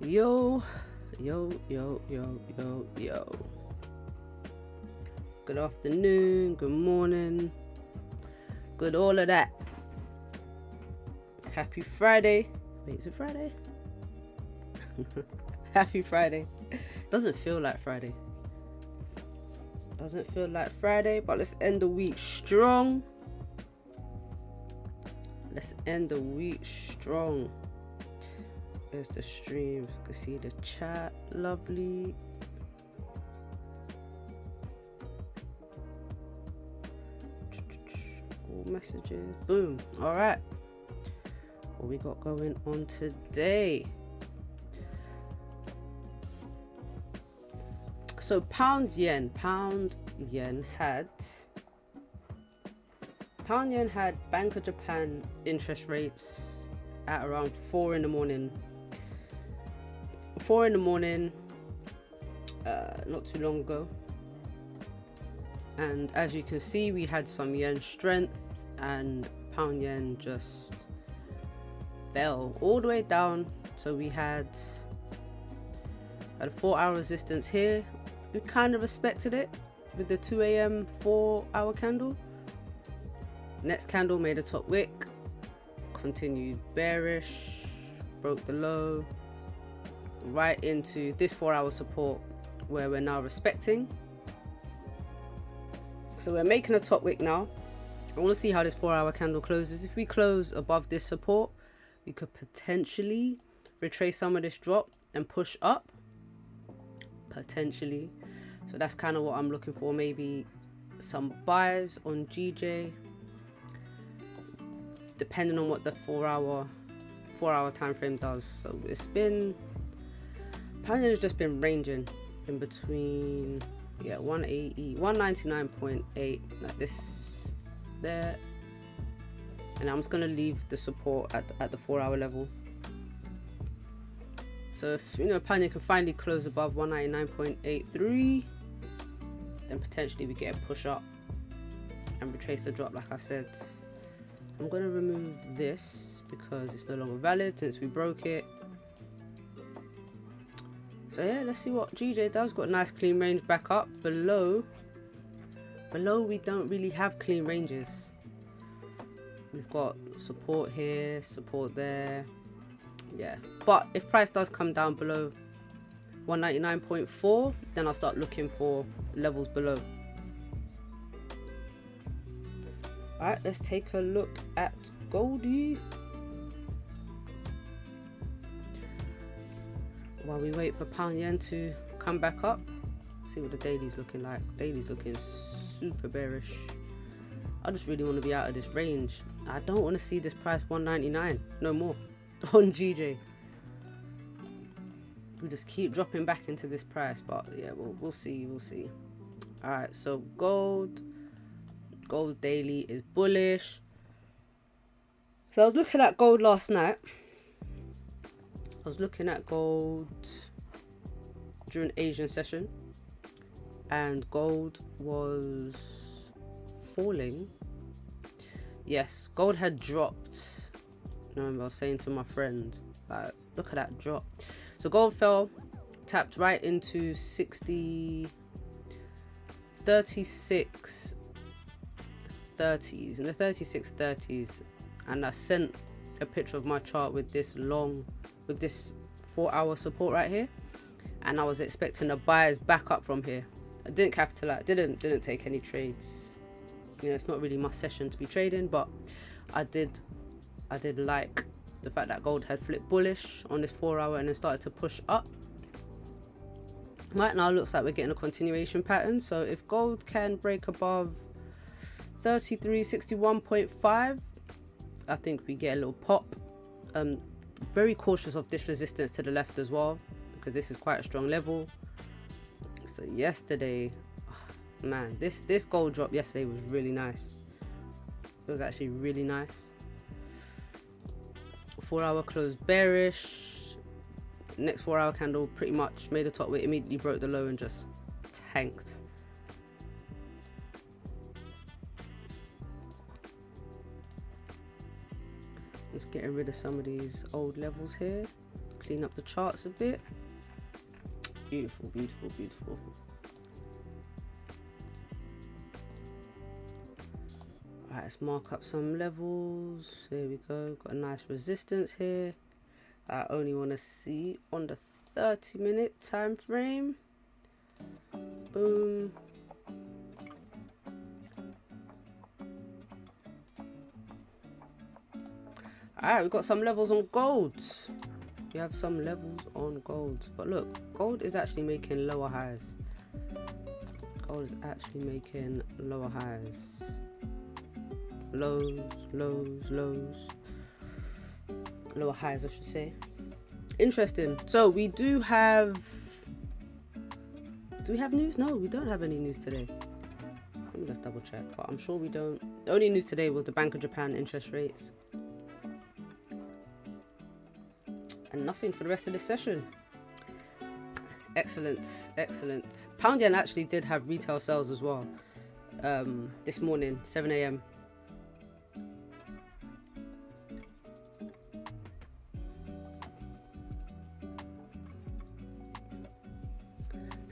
Yo, yo, yo, yo, yo, yo. Good afternoon, good morning, good all of that. Happy Friday. Wait, is it Friday? Happy Friday. Doesn't feel like Friday. Doesn't feel like Friday, but let's end the week strong. Let's end the week strong. There's the streams. You can see the chat. Lovely. All messages. Boom. All right. What we got going on today? So pound yen had Bank of Japan interest rates at around 4 in the morning. 4 in the morning, not too long ago. And as you can see, we had some yen strength and pound yen just fell all the way down. So we had a 4-hour resistance here. We kind of respected it with the 2 a.m. 4-hour candle. Next candle made a top wick, continued bearish, broke the low, right into this 4-hour support where we're now respecting. So we're making a top wick now. I want to see how this 4-hour candle closes. If we close above this support, we could potentially retrace some of this drop and push up, potentially. So that's kind of what I'm looking for. Maybe some buys on GJ, depending on what the 4-hour time frame does. So it's been, pound yen has just been ranging in between 180, 199.8, like this there, and I'm just gonna leave the support at the 4-hour level. So if pound yen can finally close above 199.83, then potentially we get a push up and retrace the drop, like I said. I'm gonna remove this because it's no longer valid since we broke it. So yeah, let's see what GJ does. Got a nice clean range back up. Below we don't really have clean ranges. We've got support here, support there. Yeah, but if price does come down below 199.4, then I'll start looking for levels below. All right, let's take a look at Goldie while we wait for pound yen to come back up. See what the daily's looking like. Daily's looking super bearish. I just really want to be out of this range. I don't want to see this price 199 no more on GJ. We just keep dropping back into this price, but yeah, we'll see. All right, so gold daily is bullish. So I was looking at gold last night. I was looking at gold during Asian session, and gold was falling. Yes, gold had dropped. I remember I was saying to my friend, like, look at that drop. So gold fell, tapped right into 36 30s, in the 36 30s, and I sent a picture of my chart with this 4-hour support right here, and I was expecting the buyers back up from here. I didn't capitalize, didn't take any trades. It's not really my session to be trading, but I did like the fact that gold had flipped bullish on this 4-hour and then started to push up. Right now it looks like we're getting a continuation pattern. So if gold can break above 3361.5, I think we get a little pop. Very cautious of this resistance to the left as well, because this is quite a strong level. So yesterday, man, this gold drop yesterday was really nice. It was actually really nice. 4-hour closed bearish. Next 4-hour candle pretty much made a top wick, immediately broke the low and just tanked. Just getting rid of some of these old levels here. clean up the charts a bit. Beautiful, beautiful, beautiful. Alright, let's mark up some levels. There we go. Got a nice resistance here. I only want to see on the 30-minute time frame. Boom. Alright, we've got some levels on gold. We have some levels on gold. But look, gold is actually making lower highs. Gold is actually making lower highs. Lows, lows, lows. Lower highs, I should say. Interesting. So we do have... Do we have news? No, we don't have any news today. Let me just double check. But I'm sure we don't. The only news today was the Bank of Japan interest rates. And nothing for the rest of the session. Excellent, excellent. Pound yen actually did have retail sales as well. This morning, 7 AM.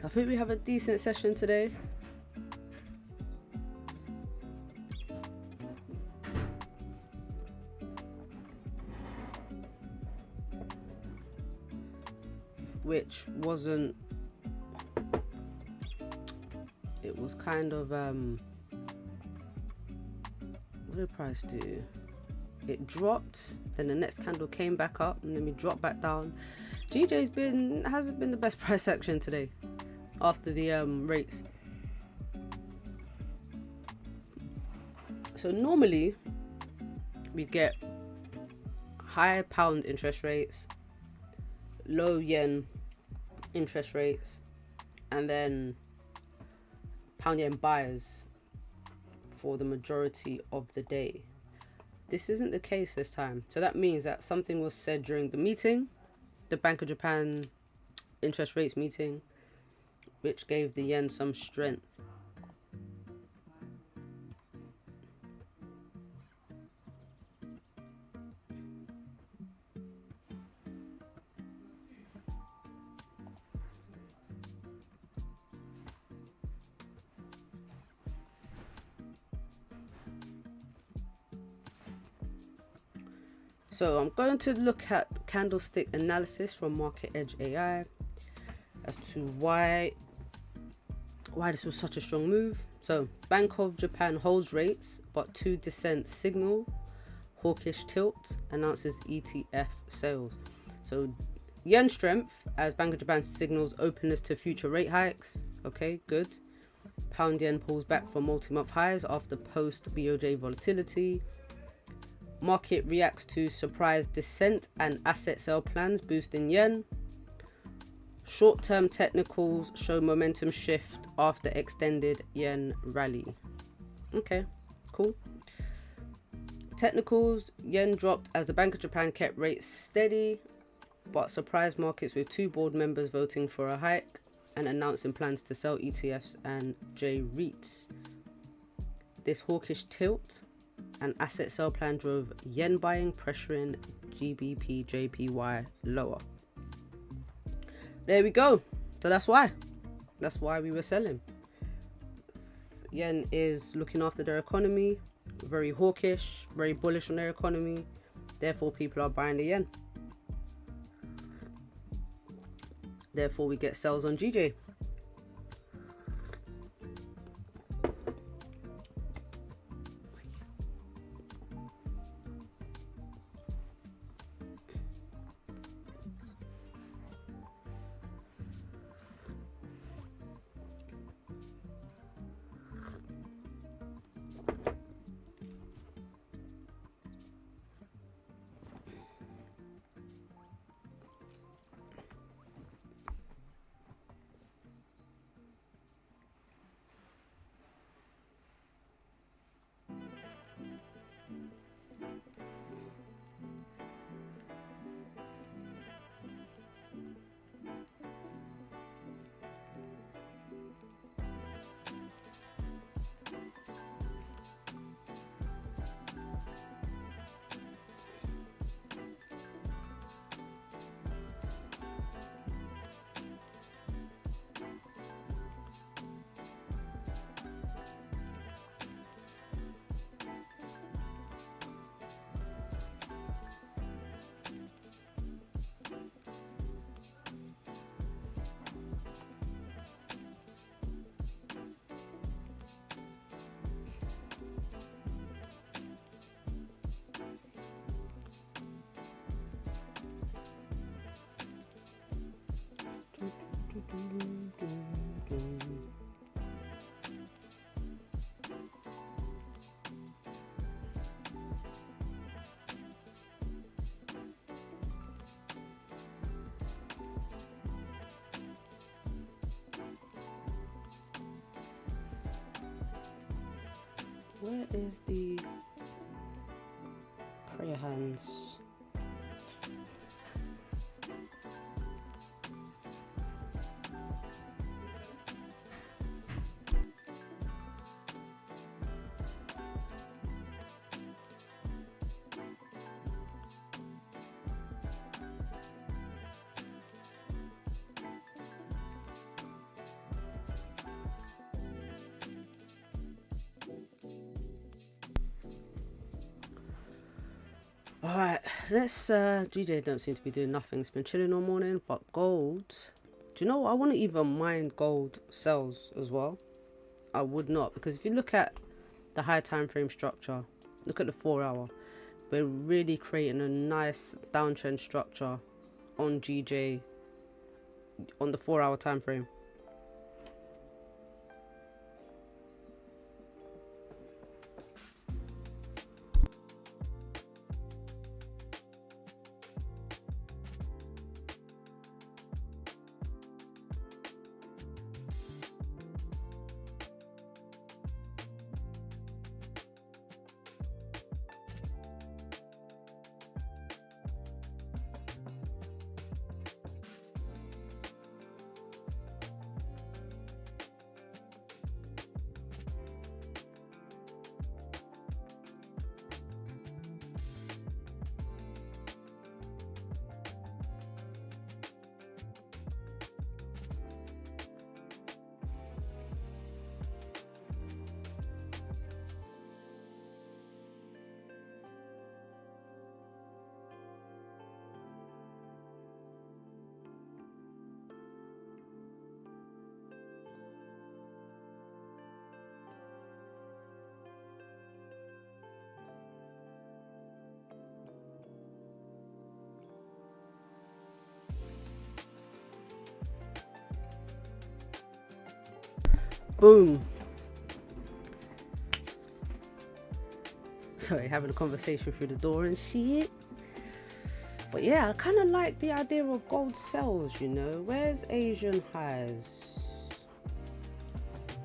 So I think we have a decent session today. Which wasn't, it was kind of, what did the price do? It dropped, then the next candle came back up, and then we dropped back down. GJ's hasn't been the best price action today after the rates. So normally we get high pound interest rates, low yen interest rates, and then pound yen buyers for the majority of the day. This isn't the case this time. So that means that something was said during the meeting, the Bank of Japan interest rates meeting, which gave the yen some strength. So I'm going to look at candlestick analysis from Market Edge AI as to why this was such a strong move. So Bank of Japan holds rates, but to dissent signal, hawkish tilt, announces ETF sales. So yen strength as Bank of Japan signals openness to future rate hikes. Okay, good. Pound yen pulls back from multi-month highs after post BOJ volatility. Market reacts to surprise dissent and asset sale plans boosting yen. Short-term technicals show momentum shift after extended yen rally. Okay, cool. Technicals, yen dropped as the Bank of Japan kept rates steady, but surprised markets with 2 board members voting for a hike and announcing plans to sell ETFs and J-REITs. This hawkish tilt and asset sale plan drove yen buying, pressuring Gbpjpy lower. There we go. So that's why we were selling. Yen is looking after their economy, very hawkish, very bullish on their economy. Therefore, people are buying the yen. Therefore, we get sales on GJ. Where is the prayer hands? Alright, let's GJ don't seem to be doing nothing. It's been chilling all morning, but gold, do you know what? I want to even mind gold sells as well. I would not, because if you look at the high time frame structure, look at the 4 hour, we're really creating a nice downtrend structure on GJ on the 4 hour time frame. Boom. Sorry, having a conversation through the door and shit. But yeah, I kind of like the idea of gold sells, you know. Where's Asian highs?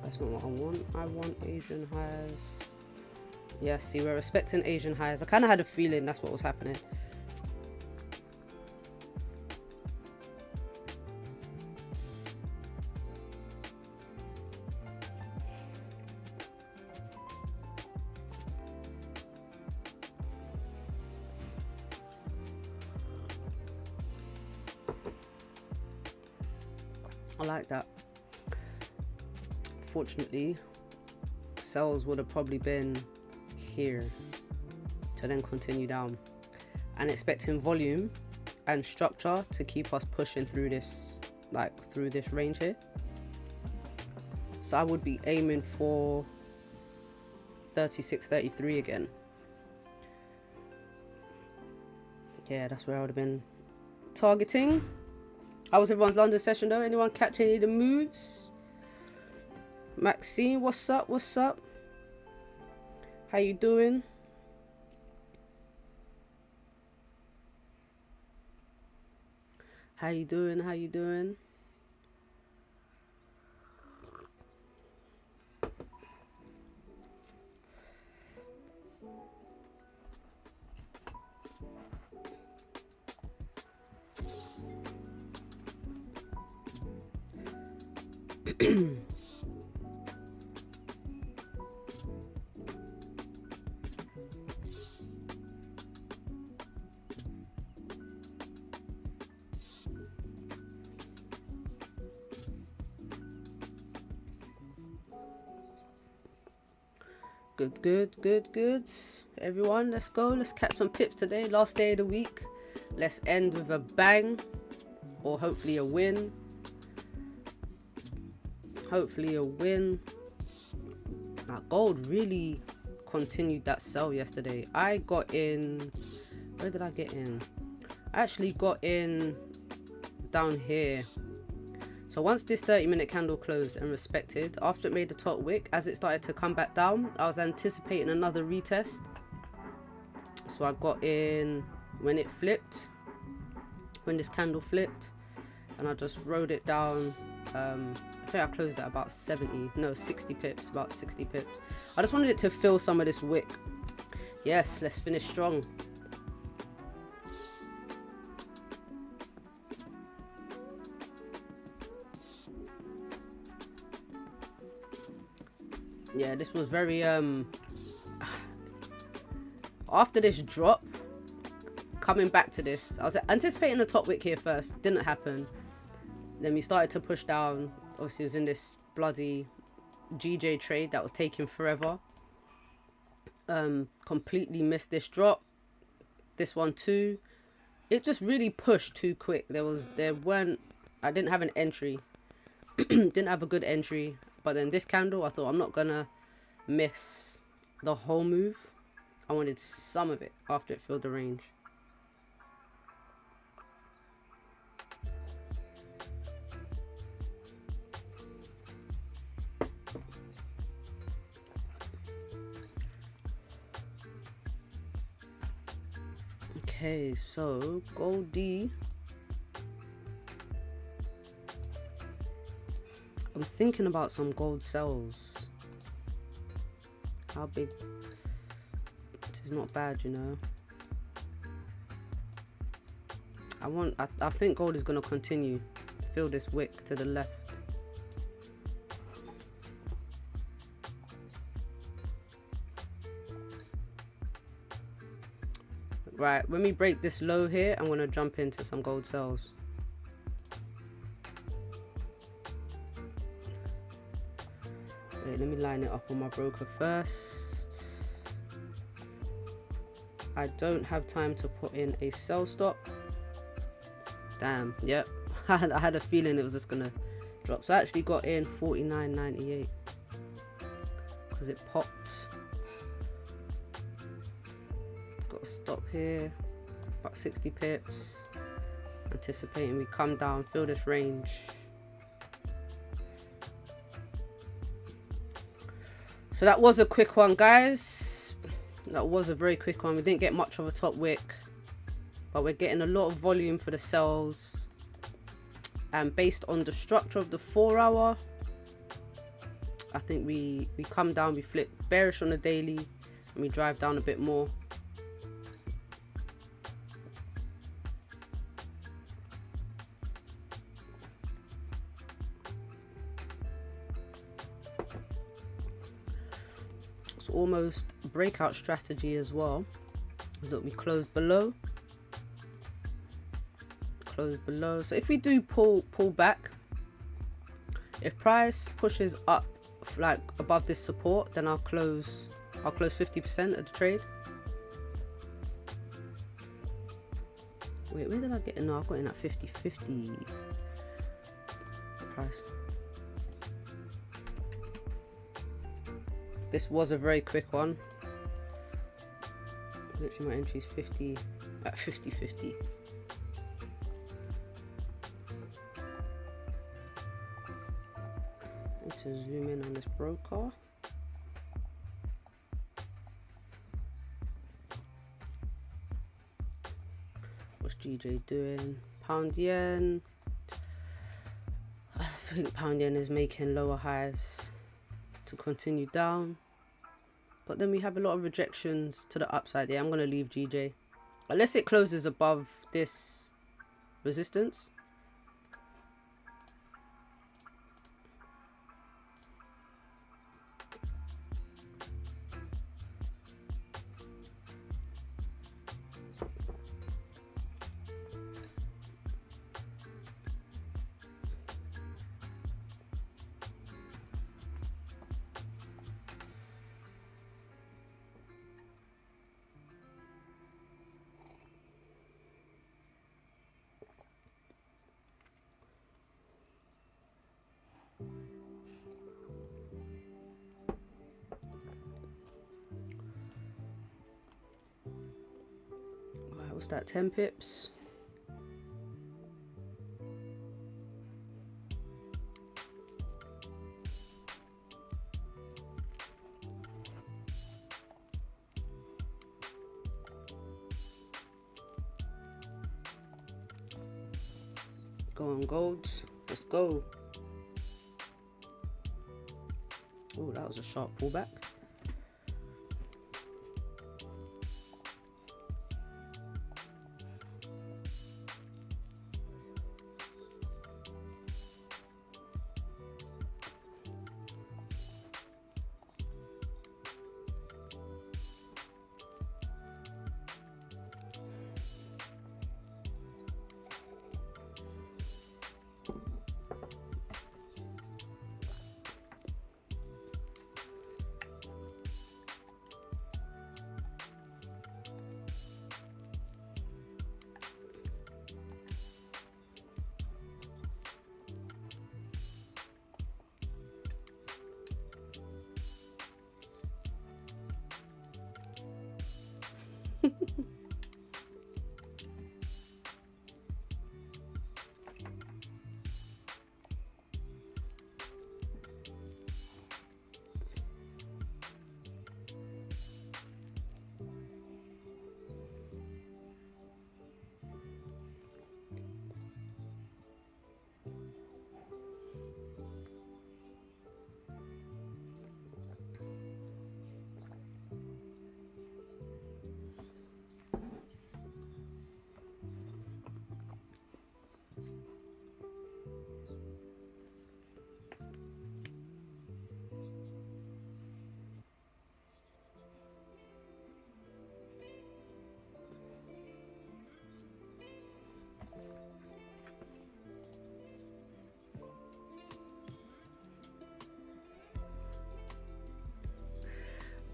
That's not what I want. I want Asian highs. Yeah, see, we're respecting Asian highs. I kind of had a feeling that's what was happening. I like that. Fortunately, sells would have probably been here to then continue down, and expecting volume and structure to keep us pushing through this, like through this range here. So I would be aiming for 36.33 again. Yeah, that's where I would have been targeting. How was everyone's London session though? Anyone catch any of the moves? Maxine, what's up? What's up? How you doing? How you doing? How you doing? Good. Everyone, let's go. Let's catch some pips today. Last day of the week. Let's end with a bang, or hopefully a win. Hopefully a win. Now, gold really continued that sell yesterday. I got in. Where did I get in? I actually got in down here. So once this 30-minute candle closed and respected, after it made the top wick, as it started to come back down, I was anticipating another retest. So I got in when it flipped, when this candle flipped, and I just rode it down. I think I closed at about 60 pips, about 60 pips. I just wanted it to fill some of this wick. Yes, let's finish strong. Yeah, this was very after this drop, coming back to this, I was anticipating the top wick here first, didn't happen. Then we started to push down. Obviously it was in this bloody GJ trade that was taking forever. Completely missed this drop, this one too. It just really pushed too quick. I didn't have an entry. Didn't have a good entry. But then this candle, I thought, I'm not gonna miss the whole move. I wanted some of it after it filled the range. Okay, so gold D. I'm thinking about some gold sells. How big? This is not bad, you know. I think gold is gonna continue. Feel this wick to the left. Right, when we break this low here, I'm gonna jump into some gold sells. Wait, let me line it up on my broker first. I don't have time to put in a sell stop. Damn, yep. I had a feeling it was just gonna drop. So I actually got in 49.98 because it popped. Got a stop here, about 60 pips. Anticipating we come down, fill this range. So that was a quick one, guys. That was a very quick one. We didn't get much of a top wick, but we're getting a lot of volume for the sells. And based on the structure of the 4 hour, I think we come down, we flip bearish on the daily, and we drive down a bit more. It's almost breakout strategy as well. Look, we closed below. Closed below. So if we do pull back, if price pushes up like above this support, then I'll close 50% of the trade. Wait, where did I get in? No, I got in at 50-50 price. This was a very quick one. Literally my entry's 50 at 50-50. Need to zoom in on this broker. What's GJ doing? Pound yen. I think pound yen is making lower highs to continue down, but then we have a lot of rejections to the upside. Yeah, I'm gonna leave GJ unless it closes above this resistance. What's that, 10 pips? Go on, golds. Let's go. Oh, that was a sharp pullback.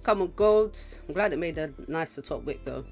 Come on, golds. I'm glad it made a nicer top wick though.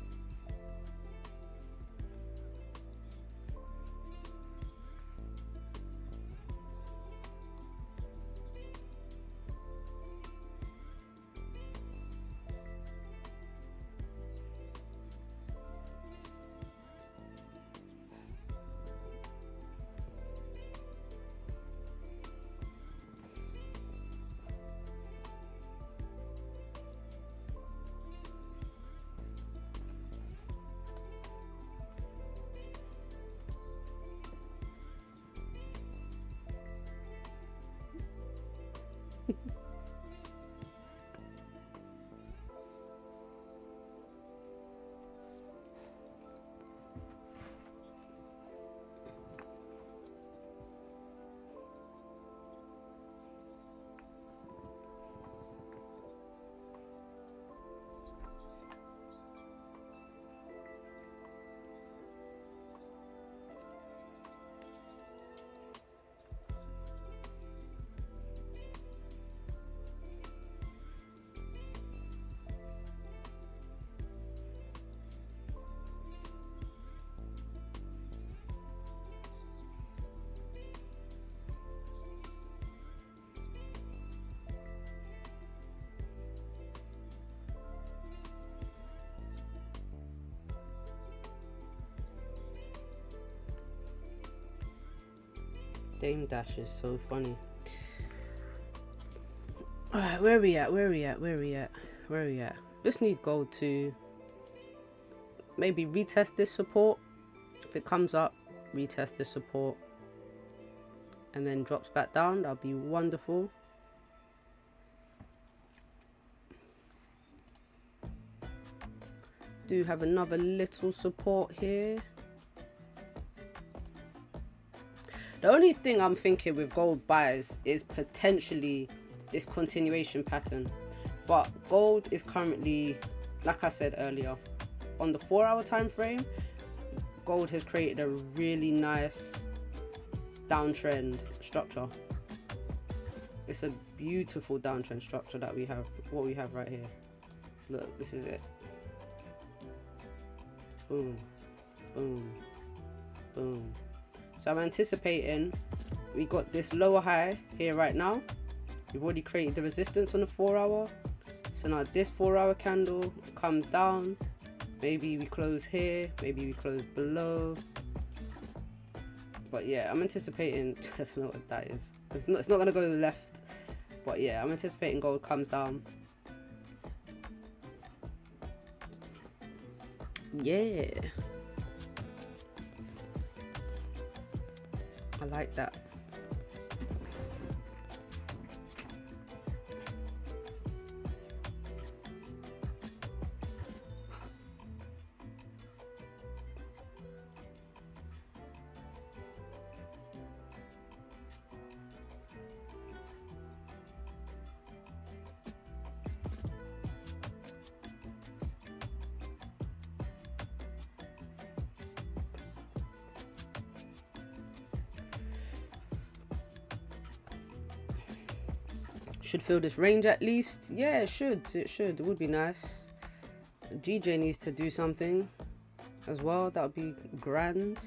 Dame Dash is so funny. Alright, where are we at? Where are we at? Where are we at? Where are we at? Just need gold to maybe retest this support. If it comes up, retest this support and then drops back down, that'll be wonderful. Do have another little support here. The only thing I'm thinking with gold buys is potentially this continuation pattern, but gold is currently, like I said earlier, on the 4-hour time frame, gold has created a really nice downtrend structure. It's a beautiful downtrend structure that we have, what we have right here. Look, this is it. Boom, boom, boom. So I'm anticipating we got this lower high here right now. We've already created the resistance on the 4-hour. So now this 4-hour candle comes down. Maybe we close here, maybe we close below. But yeah, I'm anticipating, I don't know what that is. It's not gonna go to the left. But yeah, I'm anticipating gold comes down. Yeah. I like that. Should fill this range at least. Yeah, it should. It would be nice. GJ needs to do something as well. That would be grand.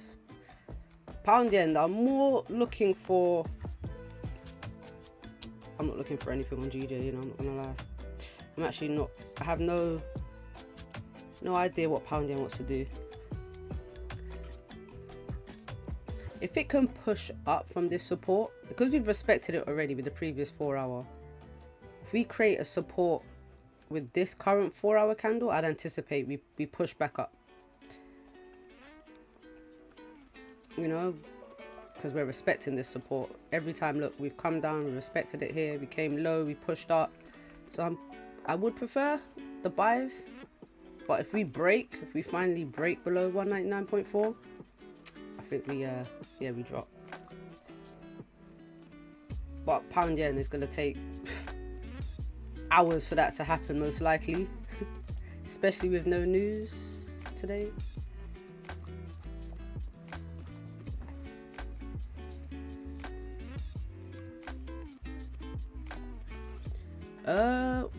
Pound yen, I'm more looking for... I'm not looking for anything on GJ, you know, I'm not gonna lie. I'm actually not... I have no idea what pound yen wants to do. If it can push up from this support, because we've respected it already with the previous 4 hour, if we create a support with this current 4 hour candle, I'd anticipate we push back up. You know, because we're respecting this support. Every time, look, we've come down, we respected it here, we came low, we pushed up. So I would prefer the buys. But if we finally break below 199.4, I think we drop. But pound yen is going to take hours for that to happen, most likely. Especially with no news today.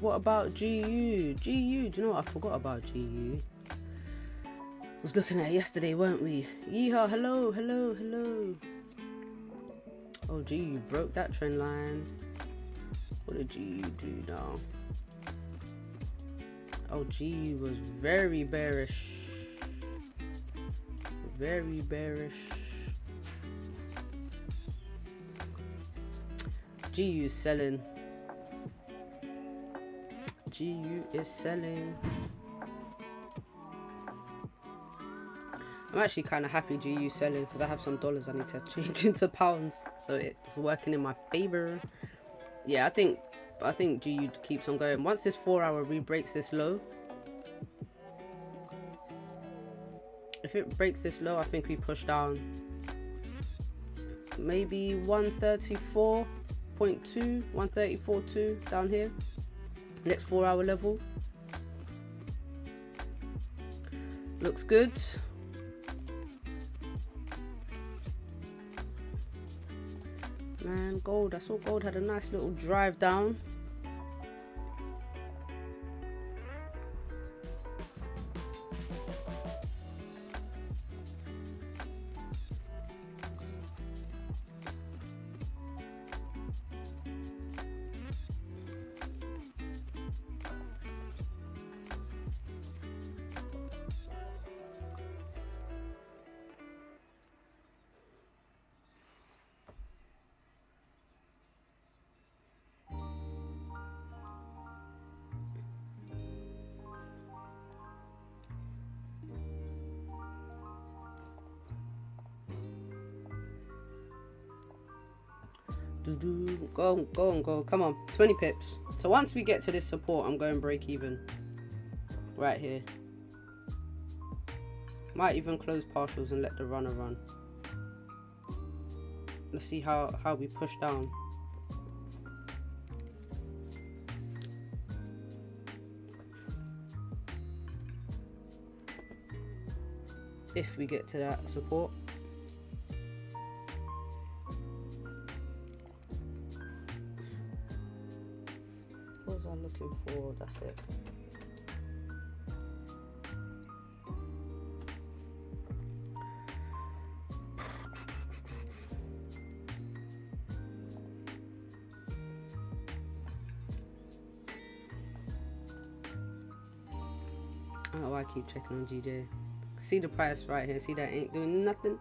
What about GU? Do you know what? I forgot about GU. Was looking at it yesterday, weren't we? Yeehaw, hello. Oh, GU broke that trend line. What did GU do now? Oh, GU was very bearish. Very bearish. GU is selling. GU is selling. I'm actually kind of happy GU selling because I have some dollars I need to change into pounds, so it's working in my favor. Yeah, I think GU keeps on going. Once this 4 hour re-breaks this low, if it breaks this low, I think we push down maybe 134.2, 134.2 down here. Next 4 hour level. Looks good. Man, gold. I saw gold had a nice little drive down. Go. Come on, 20 pips. So once we get to this support, I'm going break even. Right here. Might even close partials and let the runner run. Let's see how we push down. If we get to that support. What was I looking for? That's it. I don't know why I keep checking on GJ. See the price right here. See that ain't doing nothing.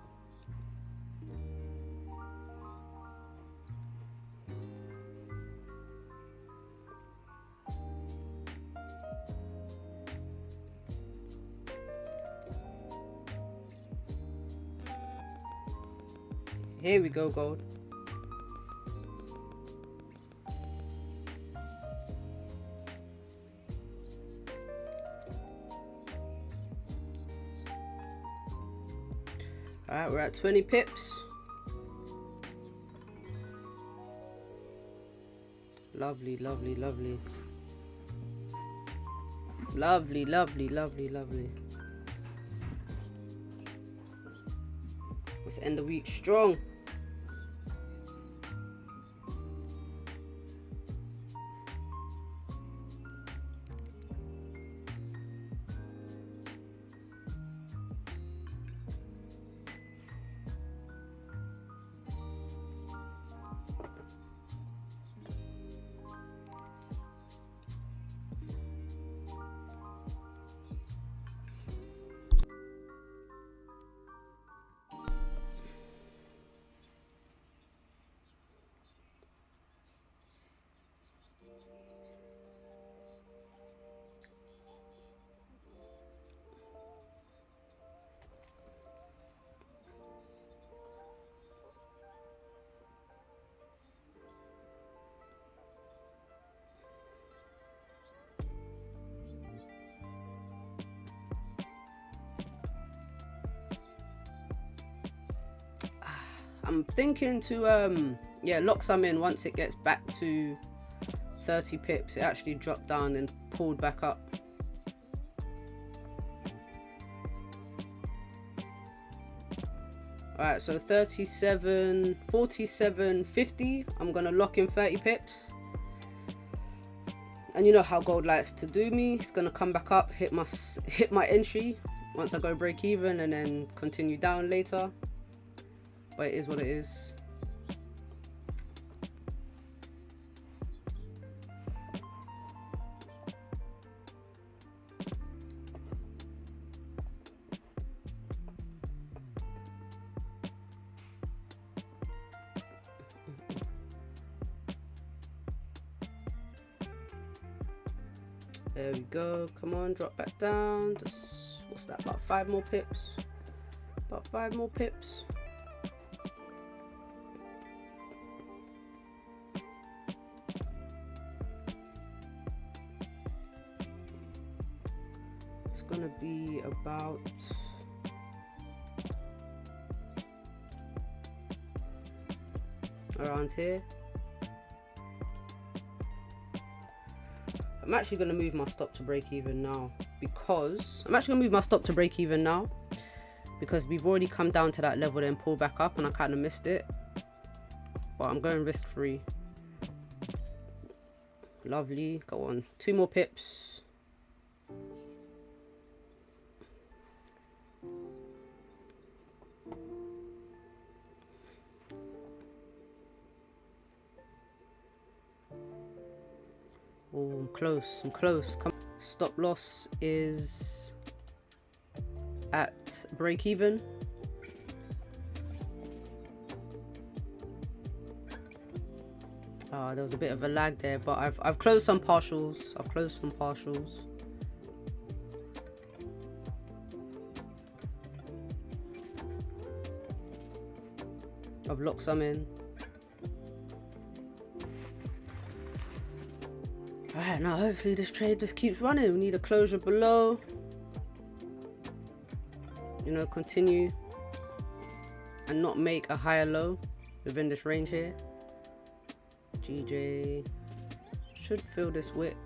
Here we go, gold. Alright, we're at 20 pips. Lovely, lovely, lovely. Lovely, lovely, lovely, lovely. Let's end the week strong. I'm thinking to yeah, lock some in once it gets back to 30 pips. It actually dropped down and pulled back up. Alright, so 37, 47, 50. I'm gonna lock in 30 pips. And you know how gold likes to do me. It's gonna come back up, hit my entry once I go break even, and then continue down later. But it is what it is. There we go. Come on, drop back down. Just, what's that? About 5 more pips. About 5 more pips. Gonna be about around here. I'm actually gonna move my stop to break even now because we've already come down to that level, then pull back up, and I kind of missed it. But I'm going risk free. Lovely. Go on. 2 more pips. Oh, I'm close. I'm close. Come. Stop loss is at break even. There was a bit of a lag there, but I've closed some partials. I've locked some in. Alright, now hopefully this trade just keeps running. We need a closure below. You know, continue and not make a higher low within this range here. GJ should fill this wick.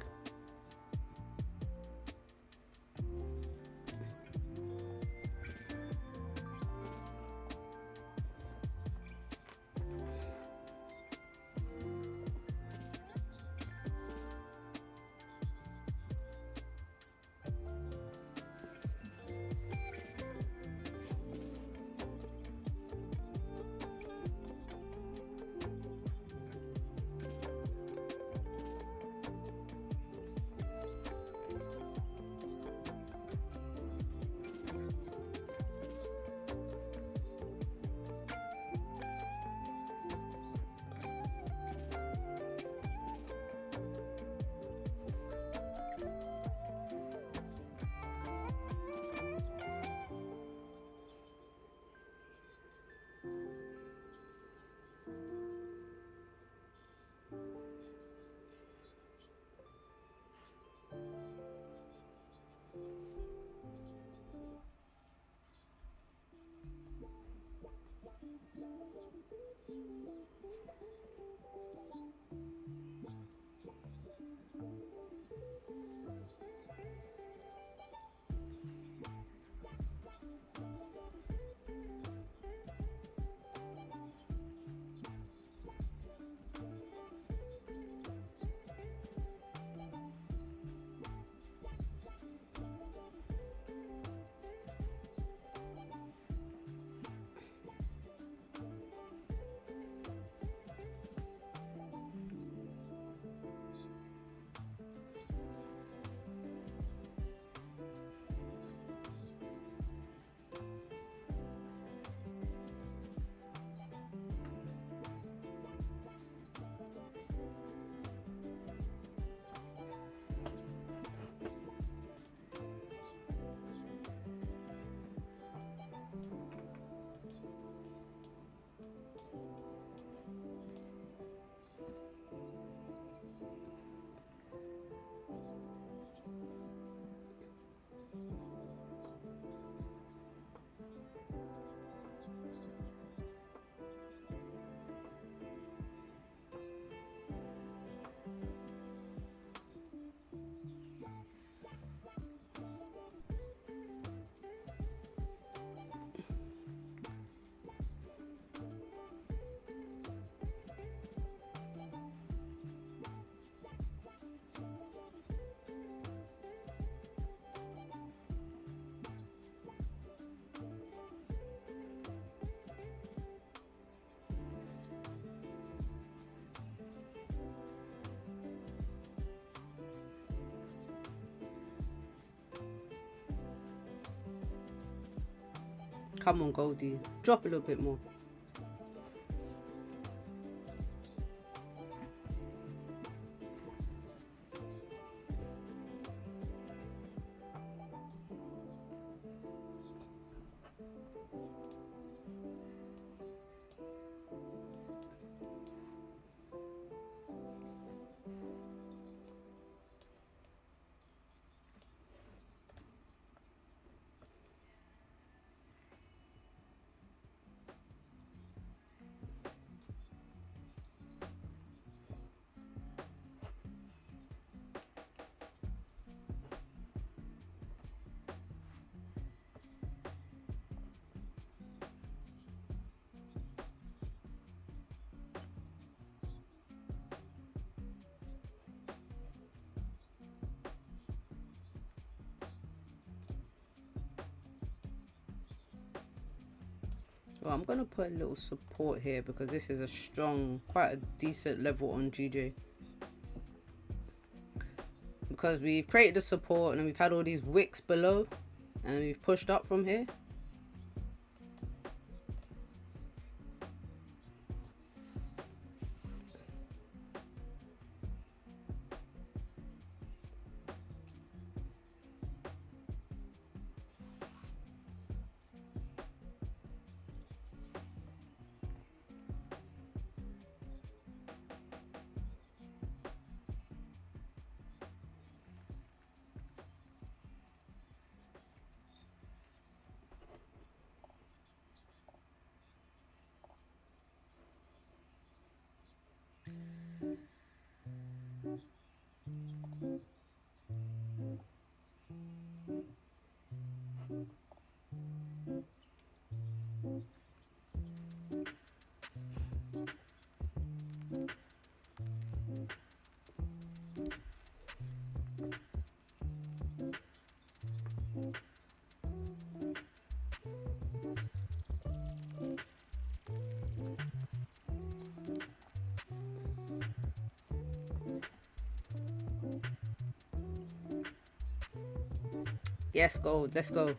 Come on, Goldie. Drop a little bit more. Well, I'm going to put a little support here because this is a strong, quite a decent level on GJ. Because we've created the support and we've had all these wicks below and we've pushed up from here. Yes, gold. Let's go.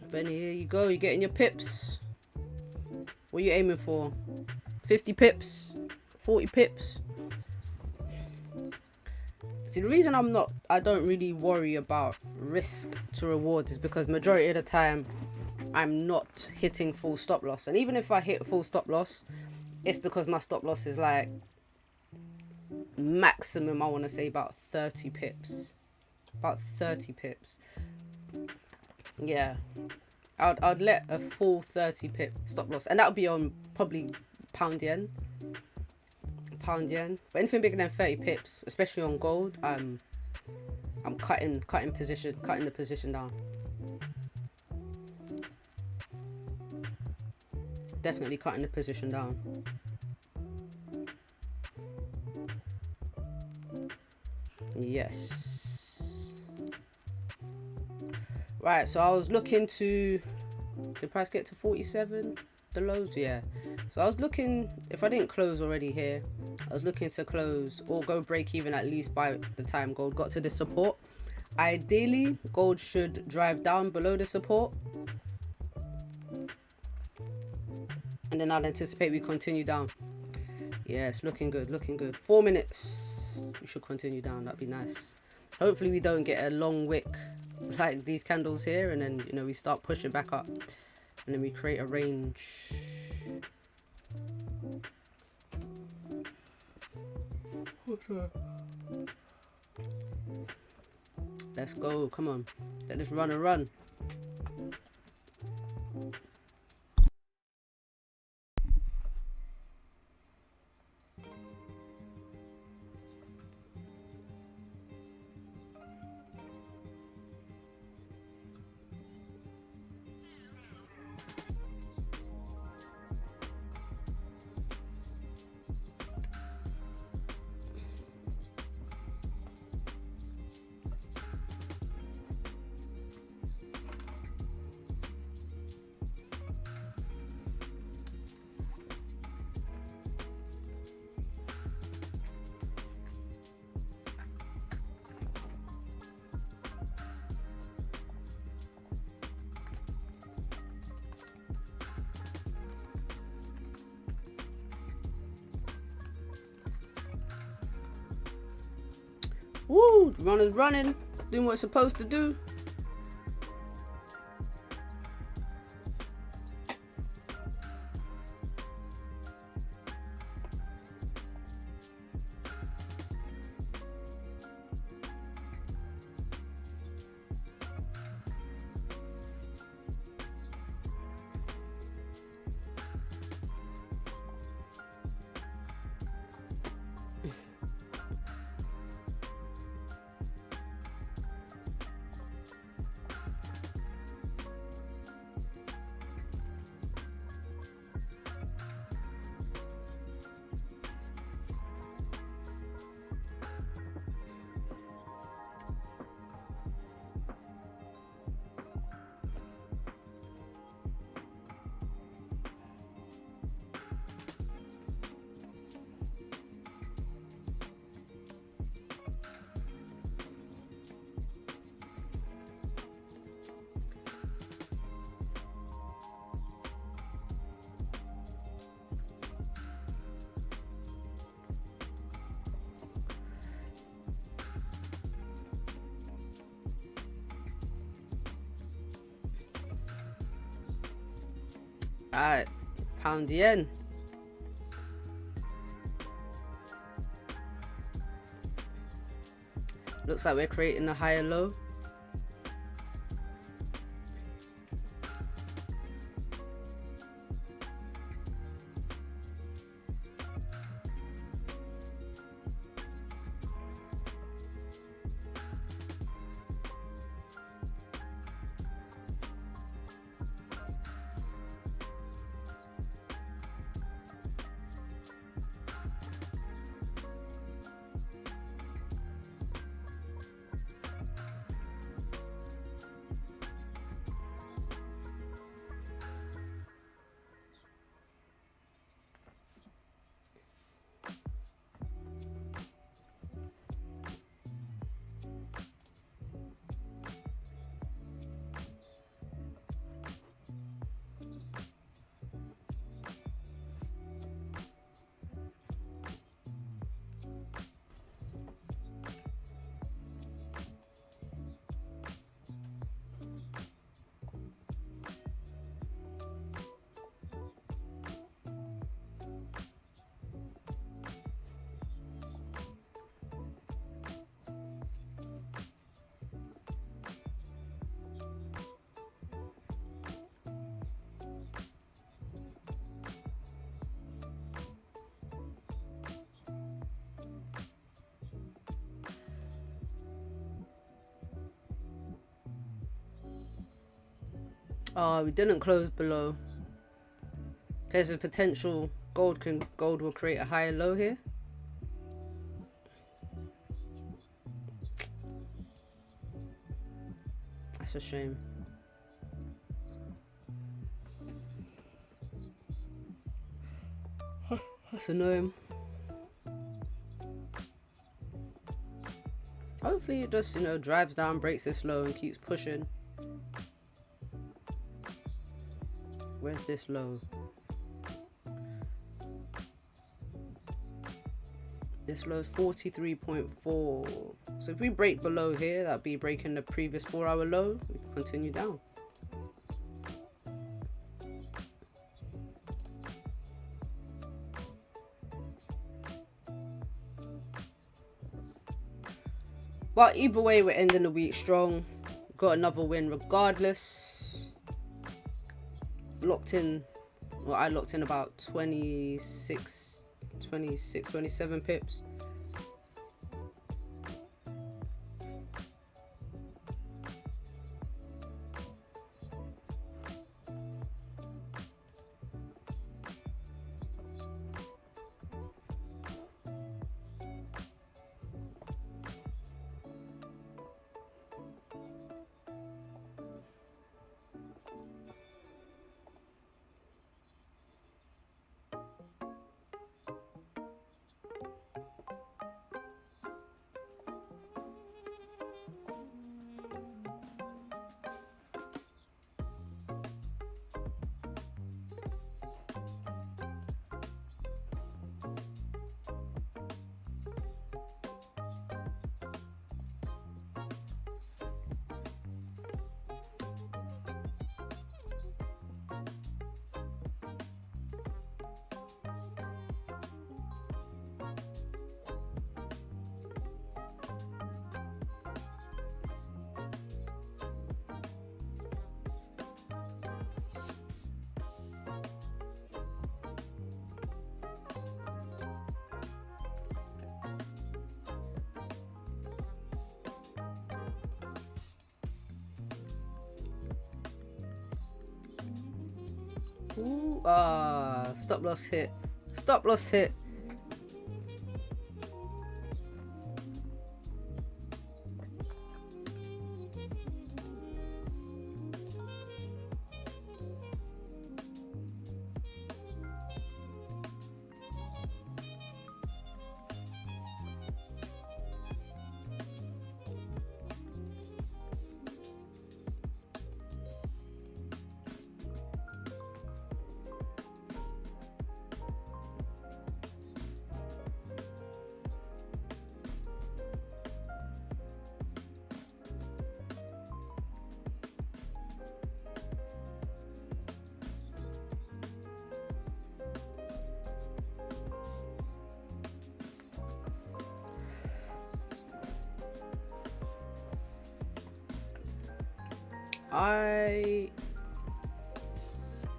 Benny, here you go. You're getting your pips. What are you aiming for? 50 pips? 40 pips? See, the reason I don't really worry about risk to reward is because majority of the time I'm not hitting full stop loss. And even if I hit full stop loss, it's because my stop loss is like maximum, I want to say about 30 pips. About 30 pips. Yeah. I'd let a full 30 pip stop loss. And that would be on probably pound yen. But anything bigger than 30 pips, especially on gold, I'm cutting the position down. Definitely cutting the position down. Yes. Right, so I was looking to, did the price get to 47? The lows? Yeah. So I was looking, if I didn't close already here, I was looking to close or go break even at least by the time gold got to the support. Ideally, gold should drive down below the support. And then I'd anticipate we continue down. Yes, looking good, looking good. 4 minutes. We should continue down. That'd be nice. Hopefully we don't get a long wick like these candles here, and then, you know, we start pushing back up. And then we create a range. Let's go. Come on. Let this run and run. Woo! The runner's running, doing what it's supposed to do. Alright, pound yen. Looks like we're creating a higher low. Oh, we didn't close below. There's a potential gold will create a higher low here. That's a shame. That's annoying. Hopefully it just, drives down, breaks this low and keeps pushing. Where's this low? This low is 43.4. So if we break below here, that'd be breaking the previous 4-hour low. We can continue down. But either way, we're ending the week strong. Got another win regardless. Locked in, well, I locked in about 26, 27 pips. Ooh, stop loss hit. Stop loss hit.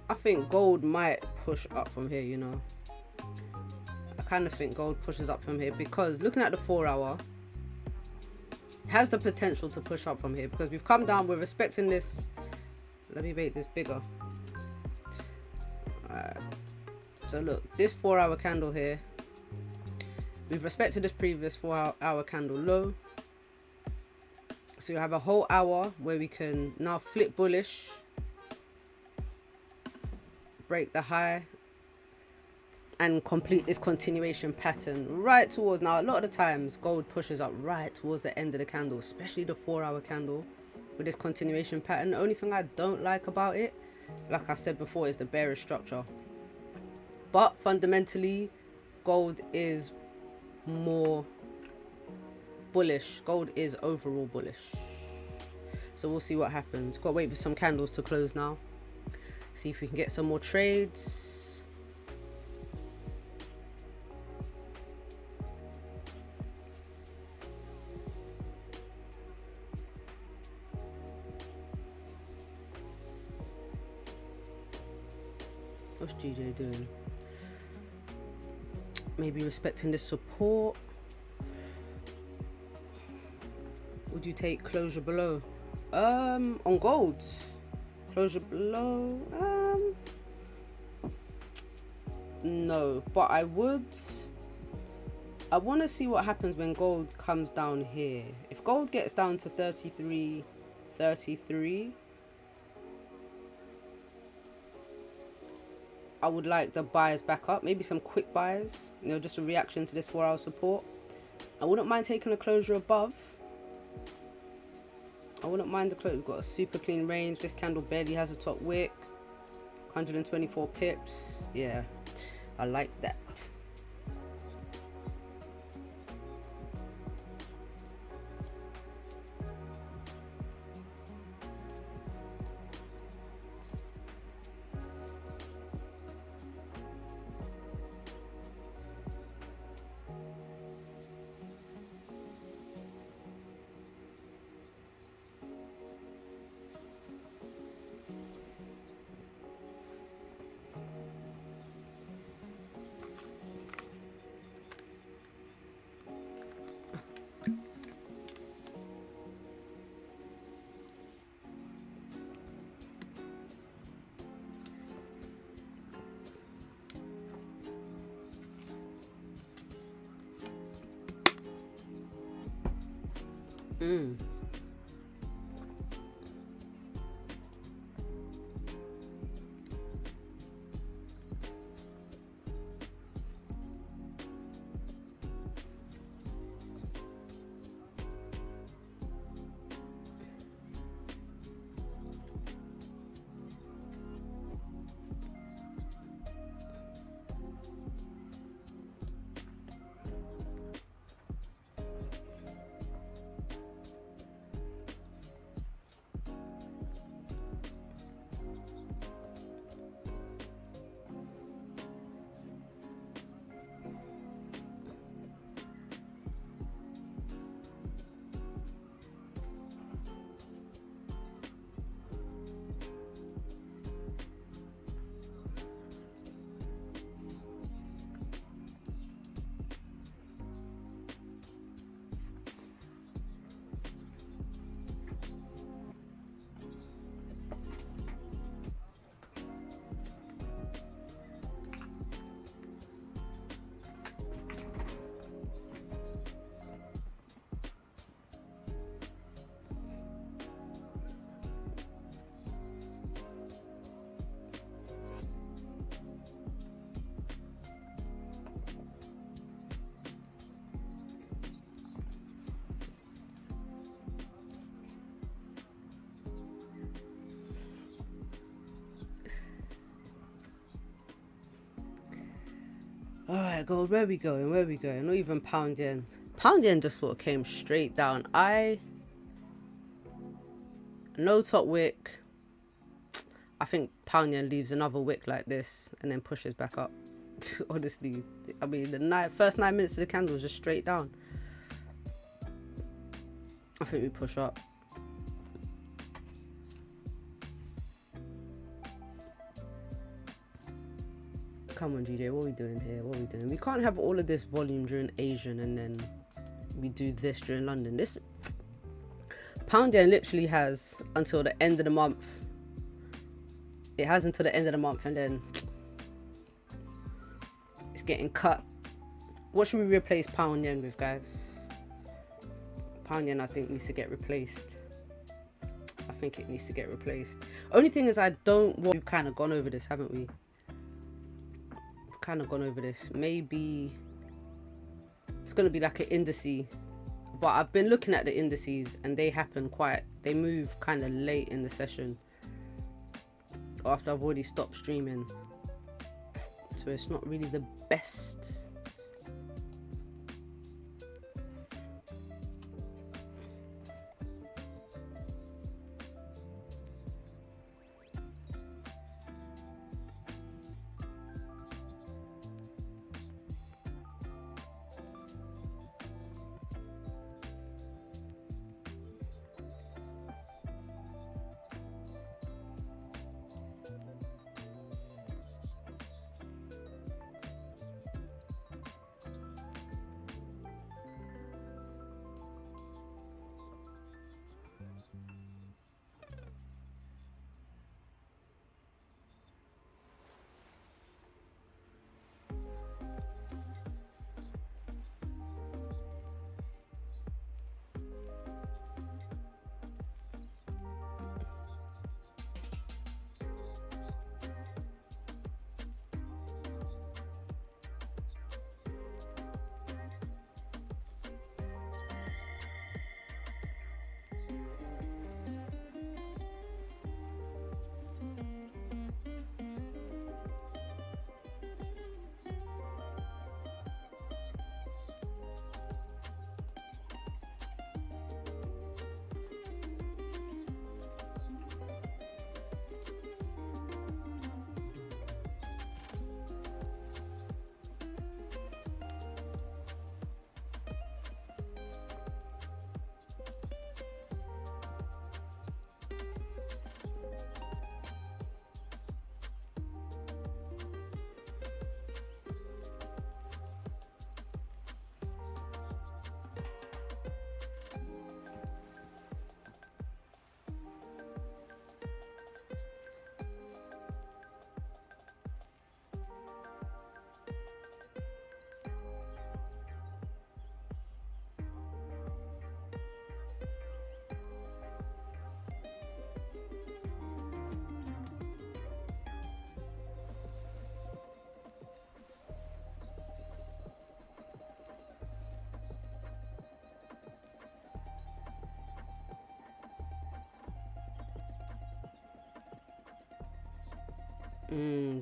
I think gold might push up from here, you know. I kind of think gold pushes up from here because looking at the 4 hour, it has the potential to push up from here because we've come down, we're respecting this. Let me make this bigger. Alright. So look, this 4 hour candle here, we've respected this previous 4 hour candle low. So you have a whole hour where we can now flip bullish, break the high, and complete this continuation pattern right towards, now a lot of the times gold pushes up right towards the end of the candle, especially the 4 hour candle with this continuation pattern. The only thing I don't like about it, like I said before, is the bearish structure. But fundamentally, gold is more bullish. Gold is overall bullish. So we'll see what happens. Got to wait for some candles to close now. See if we can get some more trades. What's GJ doing? Maybe respecting this support. Would you take closure below? On gold, closure below. No, but I would. I want to see what happens when gold comes down here. If gold gets down to 33, I would like the buys back up. Maybe some quick buys. You know, just a reaction to this 4 hour support. I wouldn't mind taking a closure above. I wouldn't mind the close. We've got a super clean range. This candle barely has a top wick. 124 pips. Yeah, I like that. All right, gold. Where we going? Where we going? Not even pound yen. Pound yen just sort of came straight down. No top wick. I think pound yen leaves another wick like this and then pushes back up. Honestly, I mean, the first 9 minutes of the candle was just straight down. I think we push up. Come on, GJ, what are we doing here? What are we doing? We can't have all of this volume during Asian and then we do this during London. This pound yen literally has until the end of the month. It has until the end of the month and then it's getting cut. What should we replace pound yen with, guys? Pound yen, I think, needs to get replaced. I think it needs to get replaced. Only thing is, I don't want... We've kind of gone over this, haven't we? We've kind of gone over this. Maybe it's going to be like an indice. But I've been looking at the indices and they happen quite... They move kind of late in the session. After I've already stopped streaming. So it's not really the best.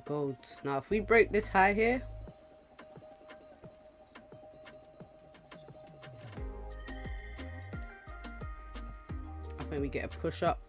Gold. Now, if we break this high here, I think we get a push up.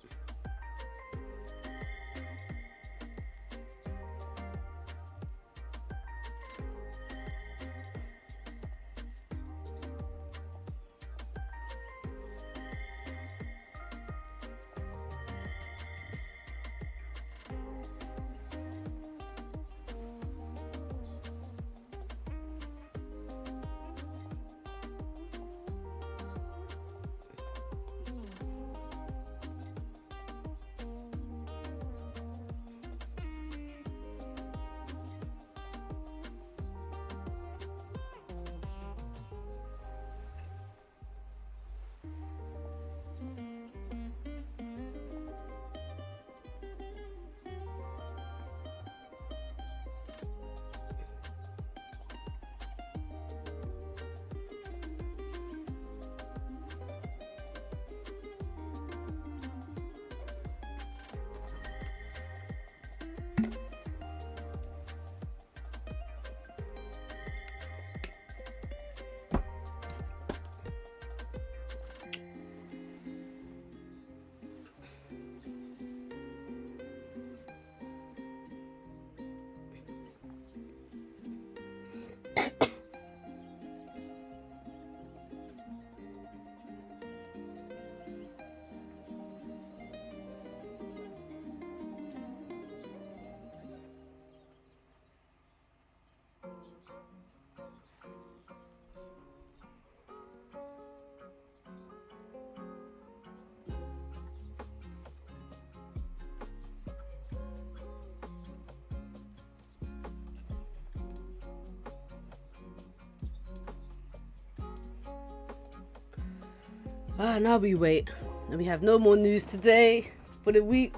Now we wait. And we have no more news today for the week.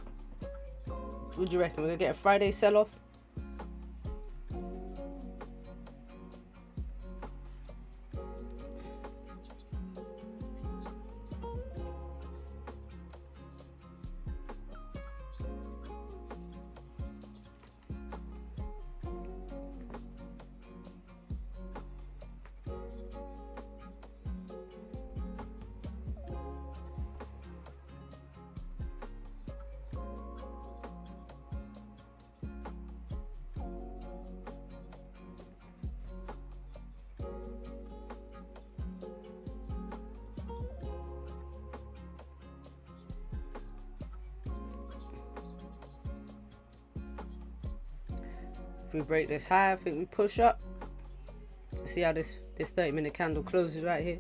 What do you reckon? We're gonna get a Friday sell-off? If we break this high, I think we push up. See how this 30-minute candle closes right here.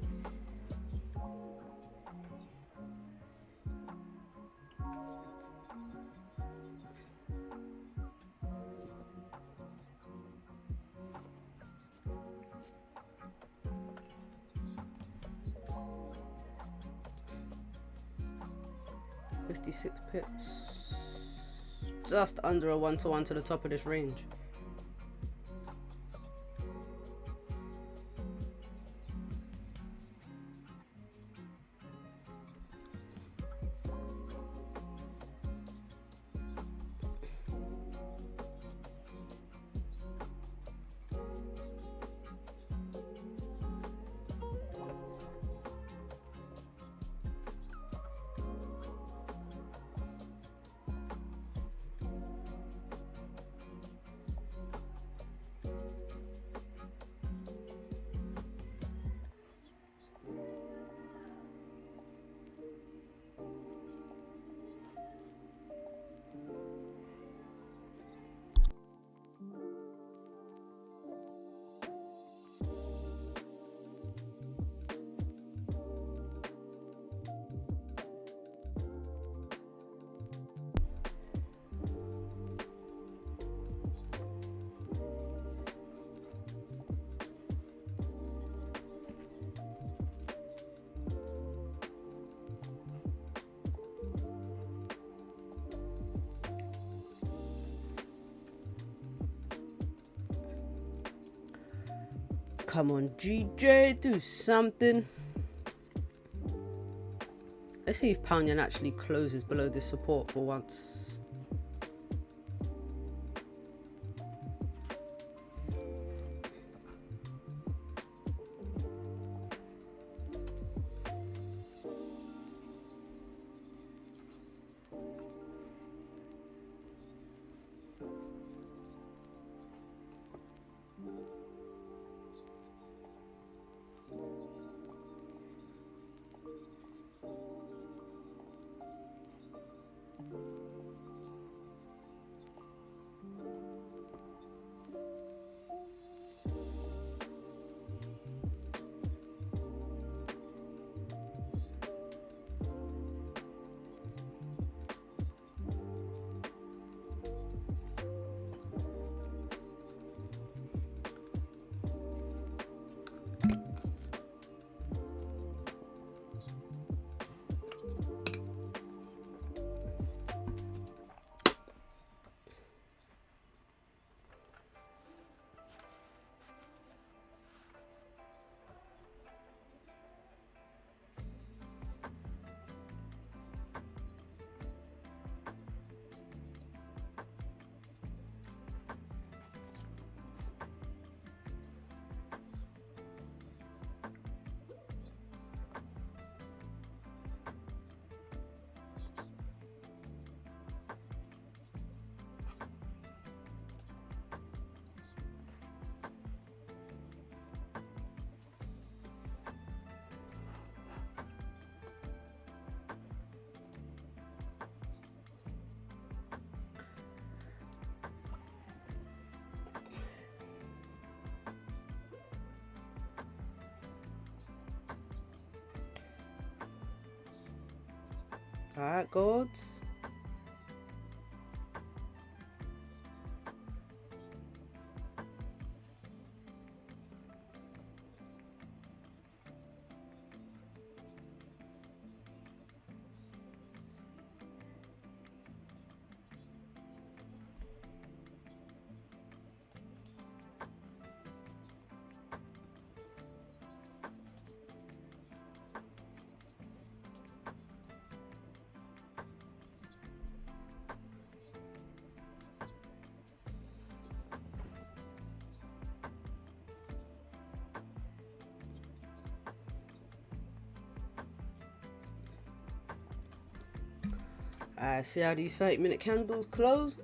$56 pips. Just under a 1-to-1 to the top of this range. Come on, GJ, do something. Let's see if Pound Yen actually closes below this support for once. Alright, gods. See how these 30-minute candles close?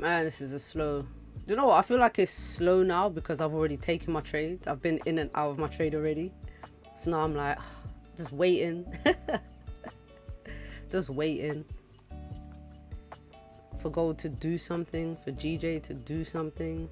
Man, this is a slow. You know what? I feel like it's slow now because I've already taken my trades. I've been in and out of my trade already. So now I'm like, just waiting. Just waiting for gold to do something, for GJ to do something.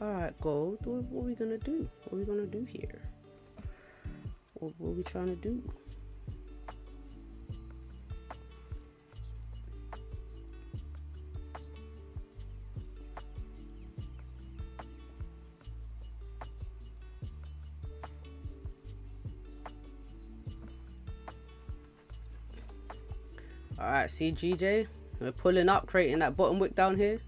Alright, gold, what are we gonna do? What are we gonna do here? What are we trying to do? Alright, see GJ? We're pulling up, creating that bottom wick down here.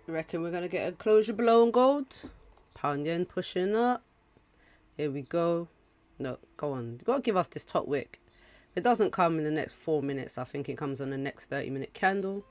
Reckon we're gonna get a closure below on gold. Pound yen pushing up. Here we go. No, go on. You gotta give us this top wick. If it doesn't come in the next 4 minutes, I think it comes on the next 30-minute candle.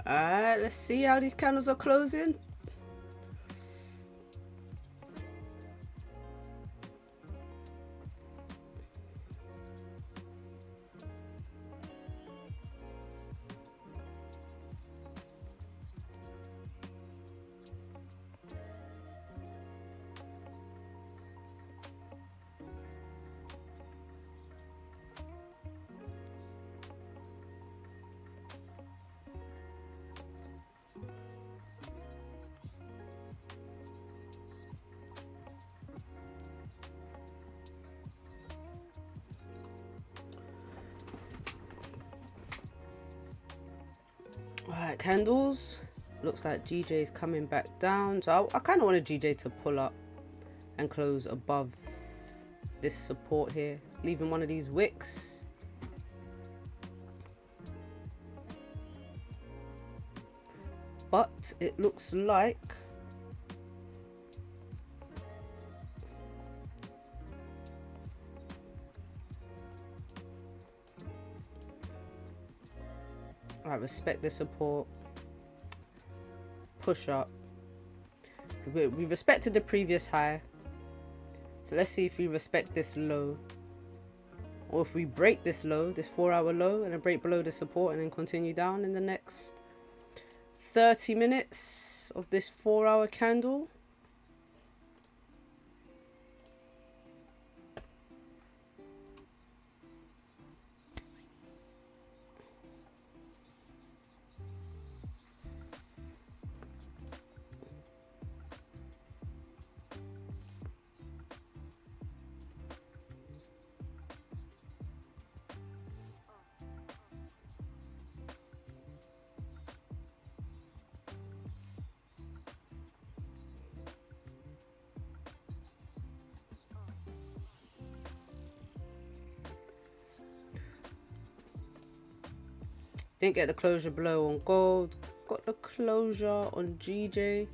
Alright, let's see how these candles are closing. Alright, candles. Looks like GJ is coming back down. So I kind of wanted GJ to pull up and close above this support here, leaving one of these wicks. But it looks like I respect the support. Push up. We respected the previous high. So let's see if we respect this low. Or if we break this low, this 4-hour low, and then break below the support and then continue down in the next 30 minutes of this 4-hour candle. Didn't get the closure below on gold. Got the closure on GJ.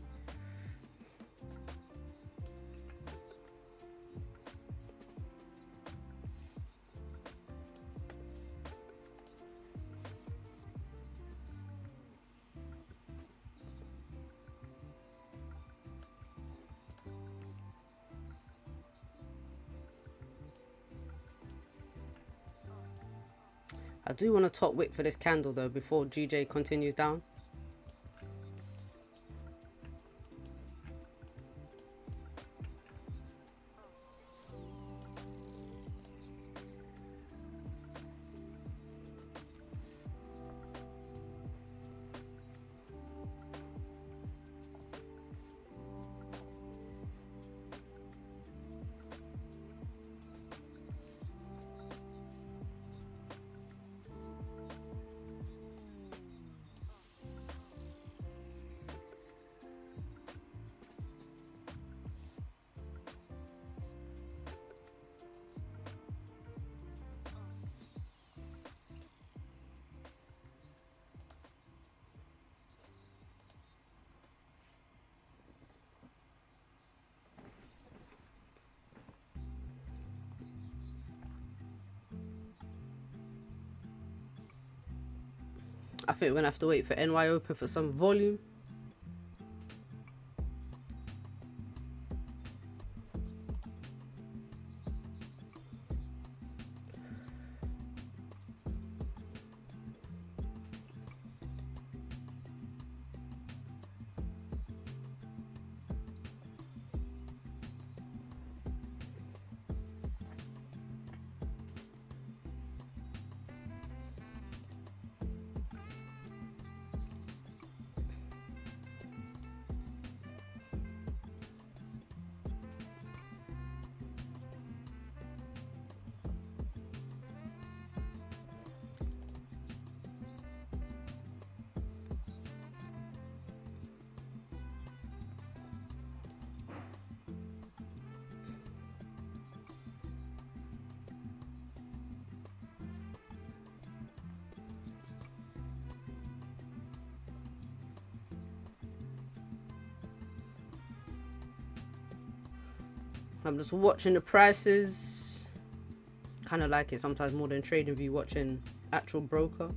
I do want a top wick for this candle though before GJ continues down. I think we're gonna have to wait for NY open for some volume. I'm just watching the prices. Kind of like it sometimes more than trading view, watching actual broker.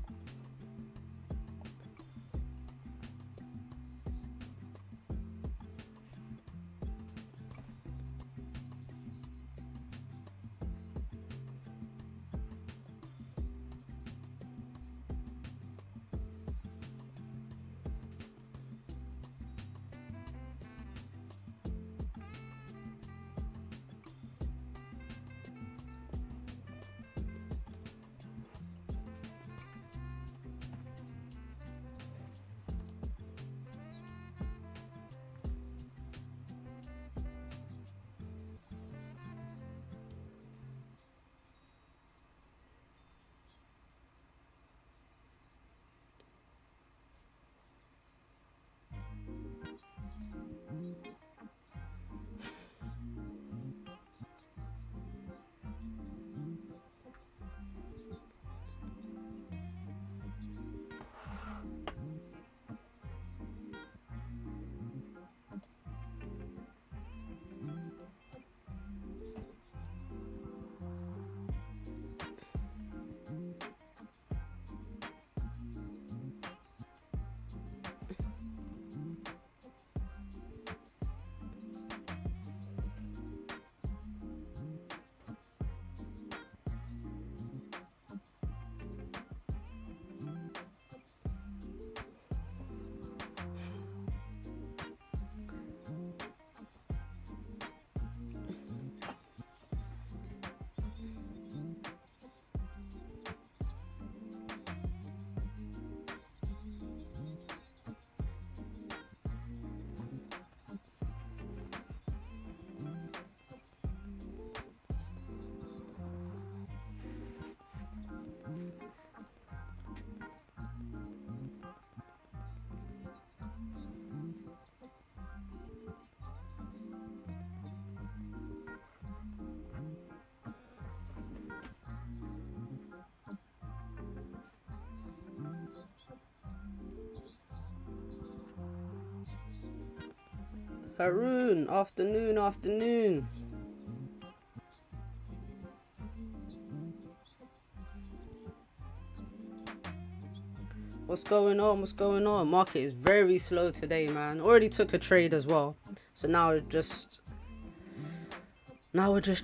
Haroon, afternoon, afternoon. What's going on? What's going on? Market is very slow today, man. Already took a trade as well. So now we're just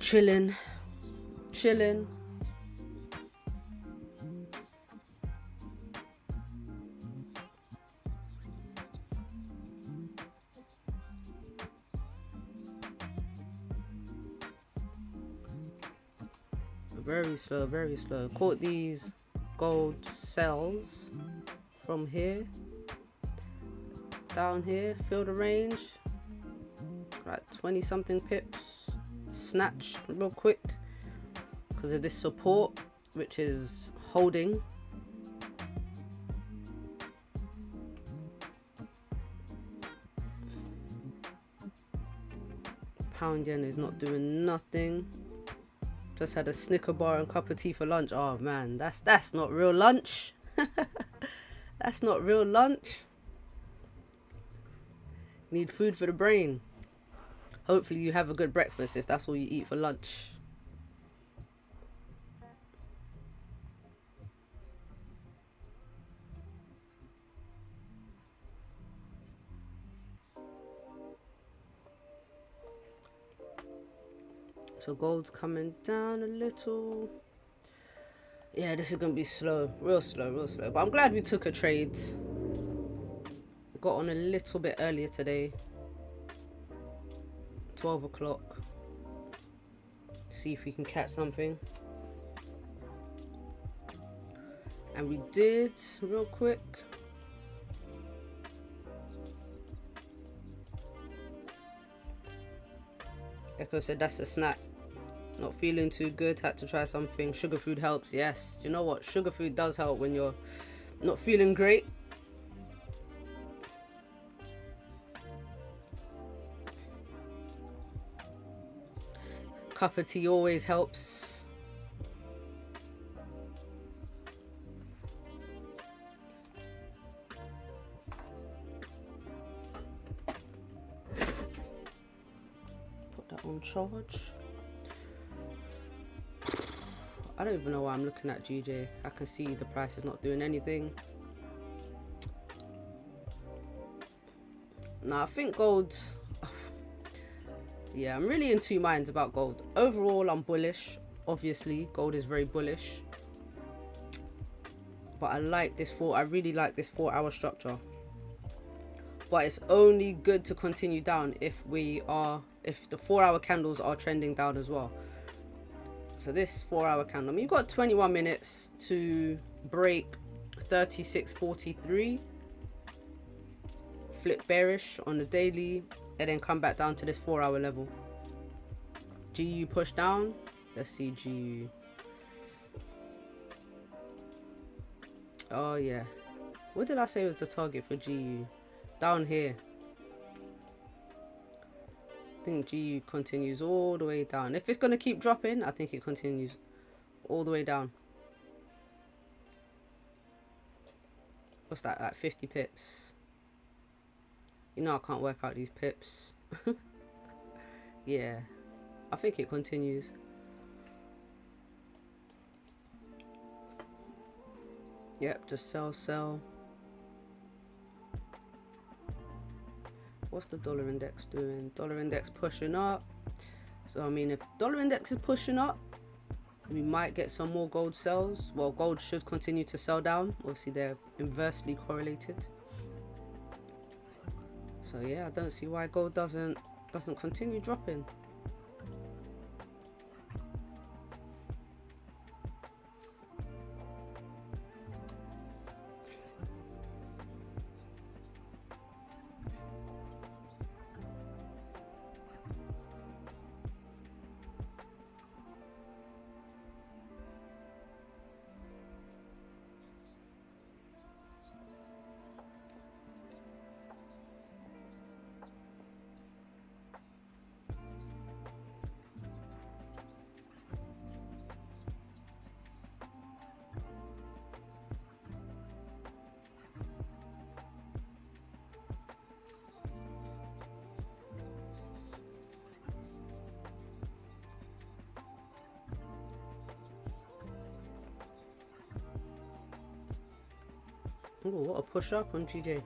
chilling. Very slow, very slow. Caught these gold sells from here. Down here, feel the range. Like 20 something pips. Snatched real quick because of this support, which is holding. Pound yen is not doing nothing. Just had a Snicker bar and cup of tea for lunch. Oh man, that's not real lunch. That's not real lunch. Need food for the brain. Hopefully you have a good breakfast if that's all you eat for lunch. So gold's coming down a little. Yeah, this is gonna be slow, real slow, real slow. But I'm glad we took a trade. Got on a little bit earlier today. 12 o'clock. See if we can catch something. And we did, real quick. Echo said that's a snack. Not feeling too good, had to try something. Sugar food helps, yes. Do you know what? Sugar food does help when you're not feeling great. Cup of tea always helps. Put that on charge. I don't even know why I'm looking at GJ. I can see the price is not doing anything. Nah, I think gold. Yeah, I'm really in two minds about gold. Overall, I'm bullish. Obviously, gold is very bullish. But I like this I really like this 4-hour structure. But it's only good to continue down if the 4-hour candles are trending down as well. So this 4-hour candle, I mean, you've got 21 minutes to break 36.43, flip bearish on the daily, and then come back down to this 4-hour level. GU push down. Let's see GU. Oh yeah, what did I say was the target for GU? Down here. I think GU continues all the way down. If it's going to keep dropping, I think it continues all the way down. What's that, like 50 pips? You know I can't work out these pips. Yeah, I think it continues. Yep, just sell. What's the dollar index doing? Dollar index pushing up. So I mean, if dollar index is pushing up, we might get some more gold sells. Well, gold should continue to sell down. Obviously, they're inversely correlated. So yeah, I don't see why gold doesn't continue dropping. Oh, what a push up on GJ.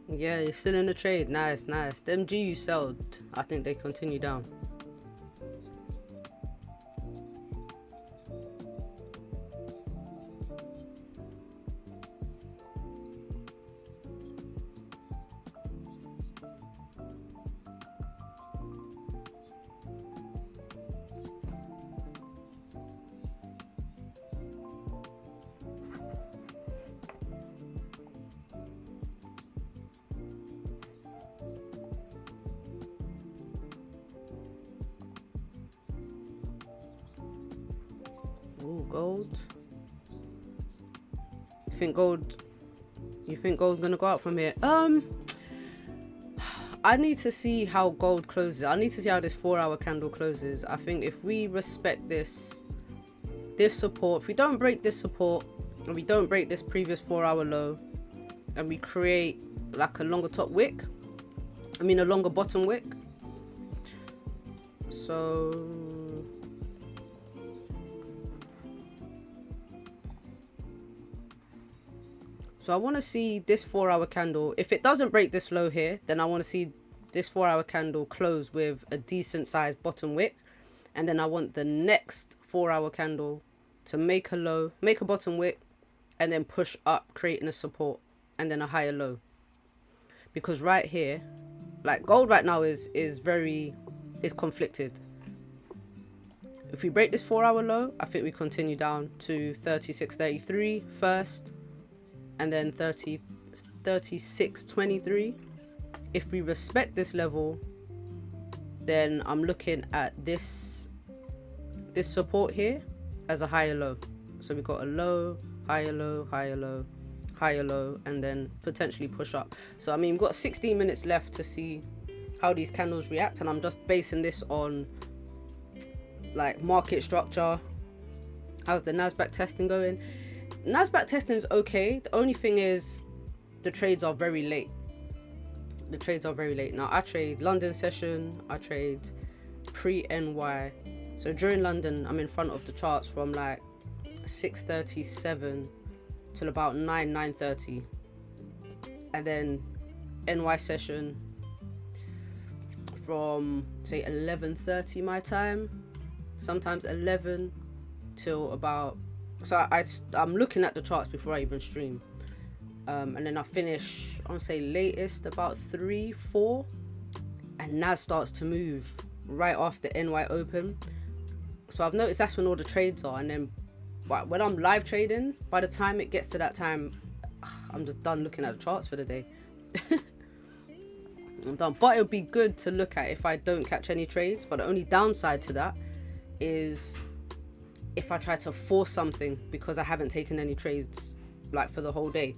Yeah, you're still in the trade. Nice, nice. Them GU sold. I think they continue down. Ooh, gold. You think gold's gonna go up from here? I need to see how gold closes. I need to see how this 4-hour candle closes. I think if we respect this support, if we don't break this support and we don't break this previous 4-hour low, and we create like a longer top wick, a longer bottom wick. So I want to see this 4-hour candle. If it doesn't break this low here, then I want to see this 4-hour candle close with a decent sized bottom wick. And then I want the next 4-hour candle to make a low, make a bottom wick, and then push up, creating a support and then a higher low. Because right here, like gold right now is conflicted. If we break this 4-hour low, I think we continue down to 36.33 first, and then 36.23. If we respect this level, then I'm looking at this support here as a higher low. So we got a low, higher low, higher low, higher low, and then potentially push up. So we've got 16 minutes left to see how these candles react, and I'm just basing this on like market structure. How's the Nasdaq testing going? Nasdaq testing is okay. The only thing is the trades are very late. Now I trade London session, I trade pre-NY. So during London, I'm in front of the charts from like 6:37 till about 9:30, and then NY session from say 11:30 my time, sometimes 11 till about. So I'm looking at the charts before I even stream, and then I finish, I want to say latest about 3-4, and NAS starts to move right after NY open. So I've noticed that's when all the trades are, and then when I'm live trading, by the time it gets to that time, I'm just done looking at the charts for the day. I'm done. But it would be good to look at if I don't catch any trades. But the only downside to that is if I try to force something because I haven't taken any trades like for the whole day.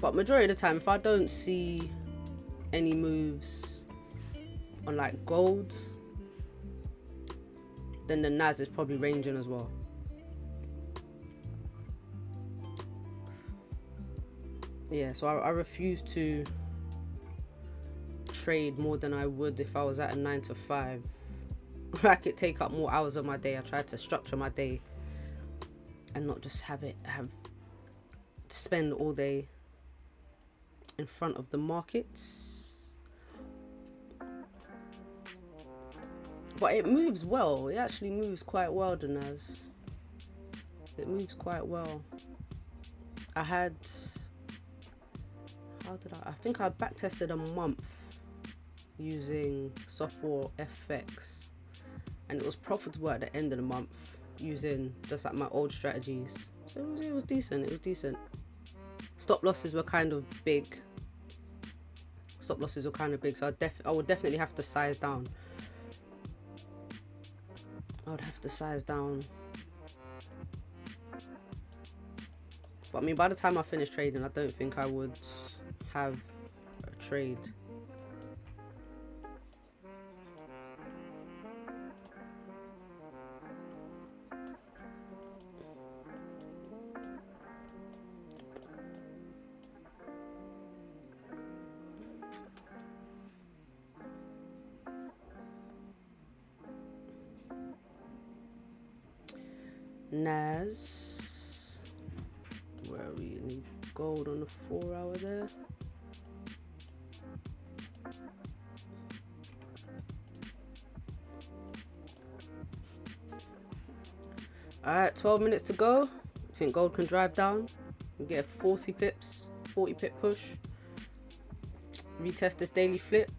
But majority of the time, if I don't see any moves on like gold, then the NAS is probably ranging as well. Yeah, so I refuse to trade more than I would if I was at a 9 to 5. I could take up more hours of my day. I try to structure my day and not just spend all day in front of the markets. But it moves well. It actually moves quite well, the NAS. It moves quite well. I think I backtested a month using software FX, and it was profitable at the end of the month using just like my old strategies. So it was decent. It was decent. Stop losses were kind of big. So I would definitely have to size down. But by the time I finish trading, I don't think I would have a trade. NAS. gold on the 4 hour there. Alright, 12 minutes to go. I think gold can drive down. We get a 40 pips, 40 pip push. Retest this daily flip.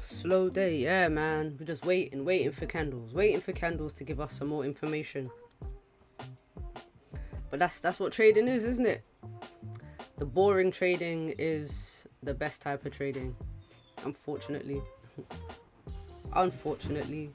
Slow day, yeah, man. We're just waiting for candles to give us some more information. But that's what trading is, isn't it? The boring trading is the best type of trading, unfortunately. Unfortunately.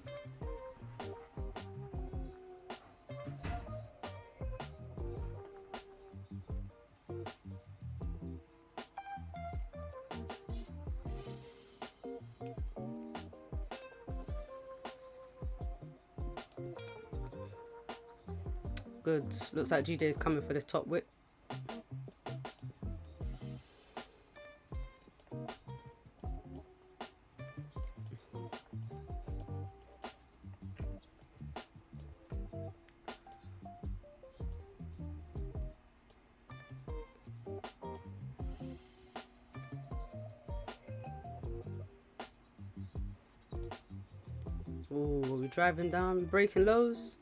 Good. Looks like GJ is coming for this top wick. Oh, are we driving down? We're breaking lows.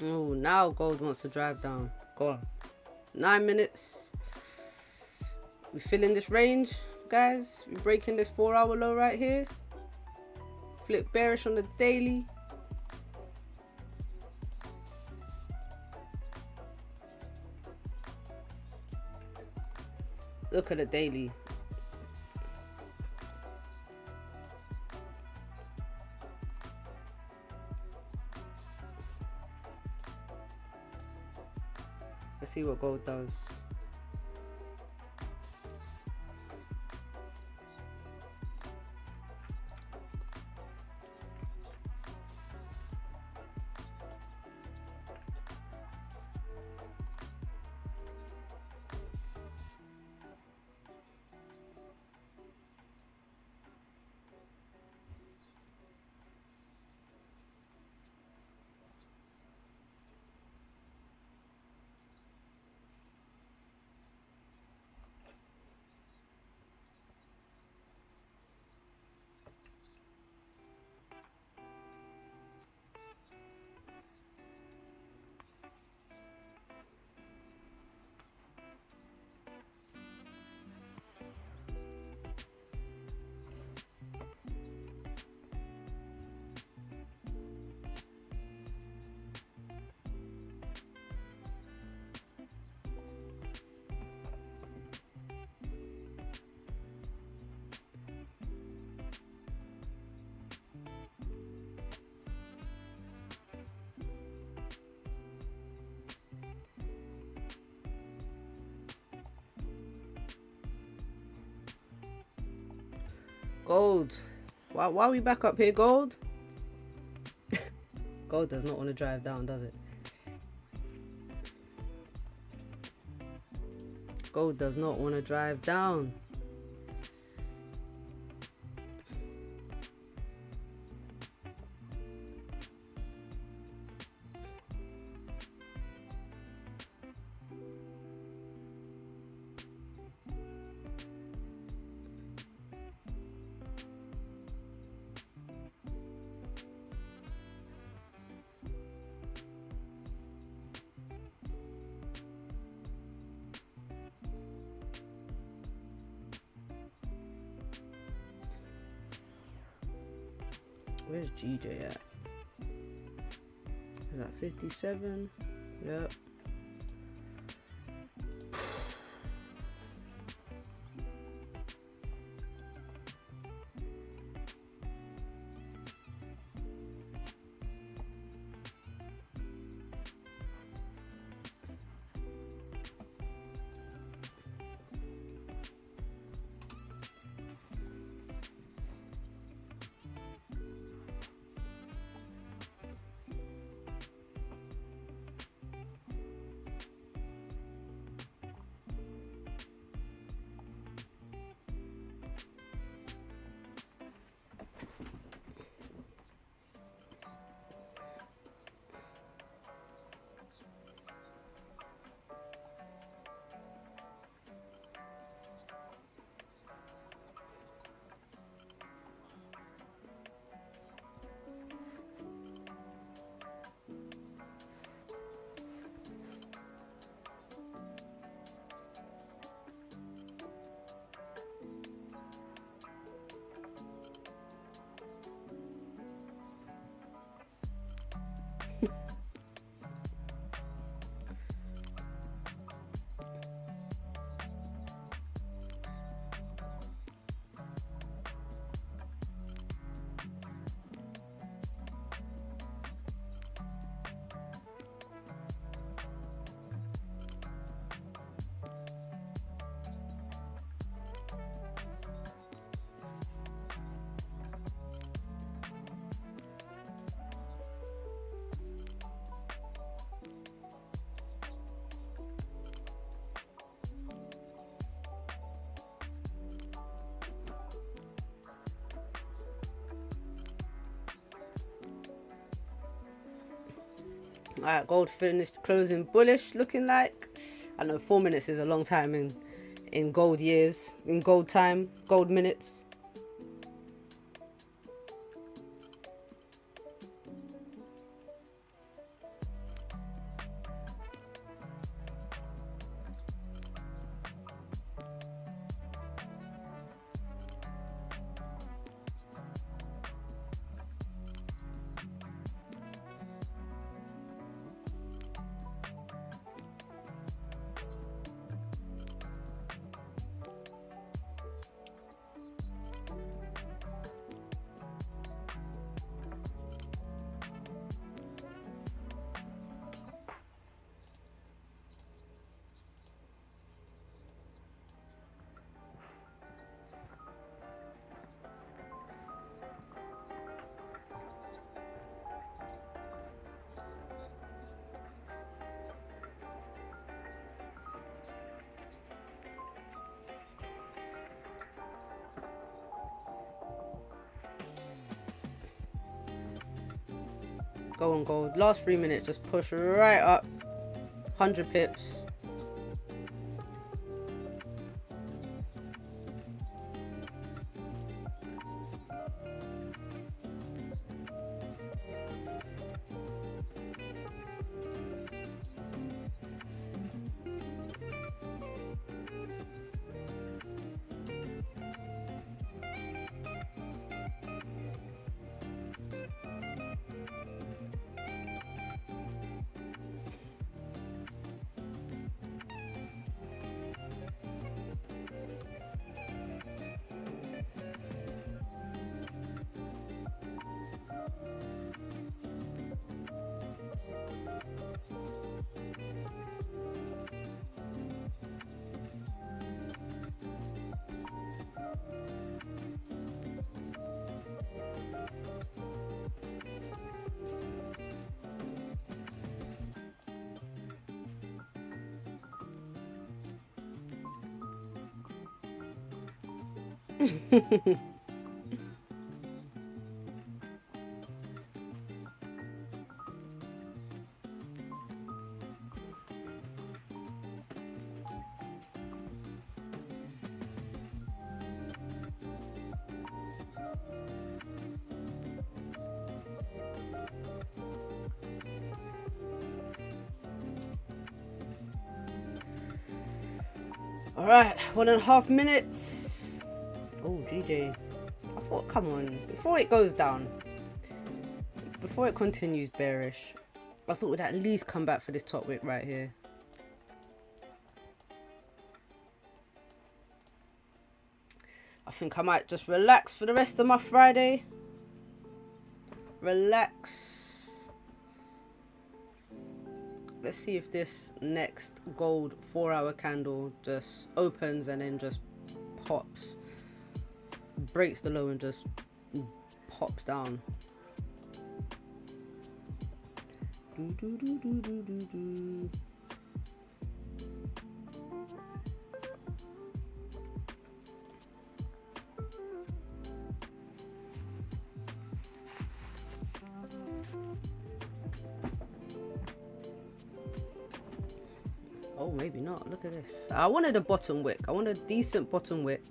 Oh, now gold wants to drive down. Go on. 9 minutes. We filling this range, guys. We breaking this 4 hour low right here. Flip bearish on the daily. Look at the daily. Let's see what gold does. Gold. Why are we back up here, gold? Gold does not want to drive down, does it? Gold does not want to drive down. Where's GJ at? Is that 57? Yep. Alright, gold finished closing bullish, looking like. I know 4 minutes is a long time in gold years, in gold time, gold minutes. Go on gold. Last 3 minutes, just push right up. 100 pips. All right, 1.5 minutes. Oh, GJ. I thought, come on, before it goes down, before it continues bearish, I thought we'd at least come back for this top wick right here. I think I might just relax for the rest of my Friday. Relax. Let's see if this next gold 4-hour candle just opens and then just pops. Breaks the low and just pops down. Oh, maybe not. Look at this. I wanted a bottom wick. I want a decent bottom wick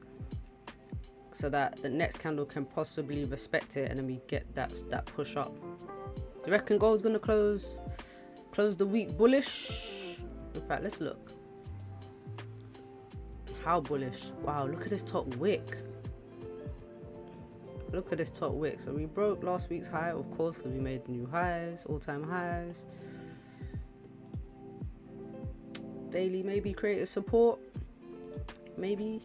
so that the next candle can possibly respect it and then we get that push up. Do you reckon gold's gonna close the week bullish? In fact, let's look. How bullish? Wow, look at this top wick. Look at this top wick. So we broke last week's high, of course, because we made new highs, all-time highs. Daily maybe created support, maybe.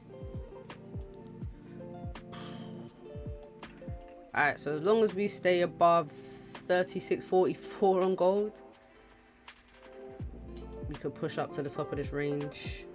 All right, so as long as we stay above 36.44 on gold, we could push up to the top of this range.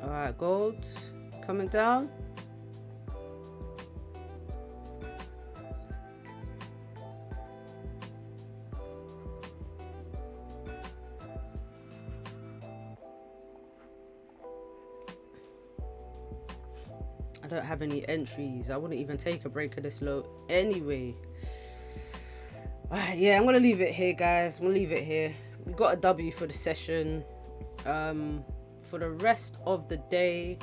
All right, gold coming down. I don't have any entries. I wouldn't even take a break of this low anyway. All right, yeah, I'm gonna leave it here, guys. I'm gonna leave it here. We got a W for the session. For the rest of the day,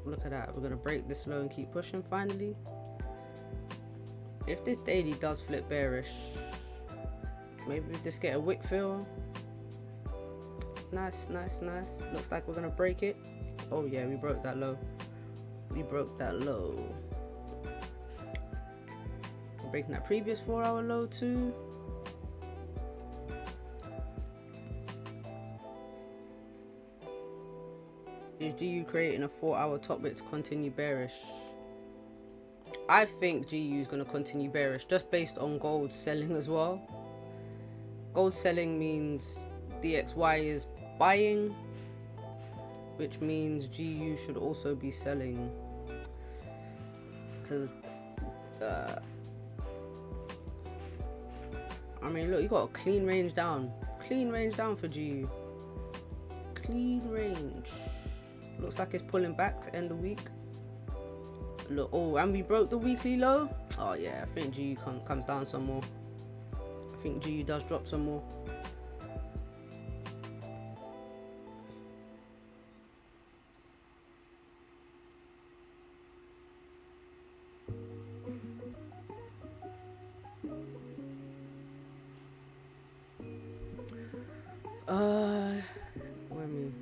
look at that. We're gonna break this low and keep pushing finally. If this daily does flip bearish, maybe we just get a wick fill. Nice, nice, nice. Looks like we're gonna break it. Oh yeah, we broke that low. We broke that low. We're breaking that previous 4-hour low too. Is GU creating a 4-hour top wick to continue bearish? I think GU is going to continue bearish just based on gold selling as well. Gold selling means DXY is buying, which means GU should also be selling. Because, I mean, look, you got a clean range down. Clean range down for GU. Clean range. Looks like it's pulling back to end the week. Look, oh, and we broke the weekly low. Oh yeah, I think GU comes down some more. I think GU does drop some more.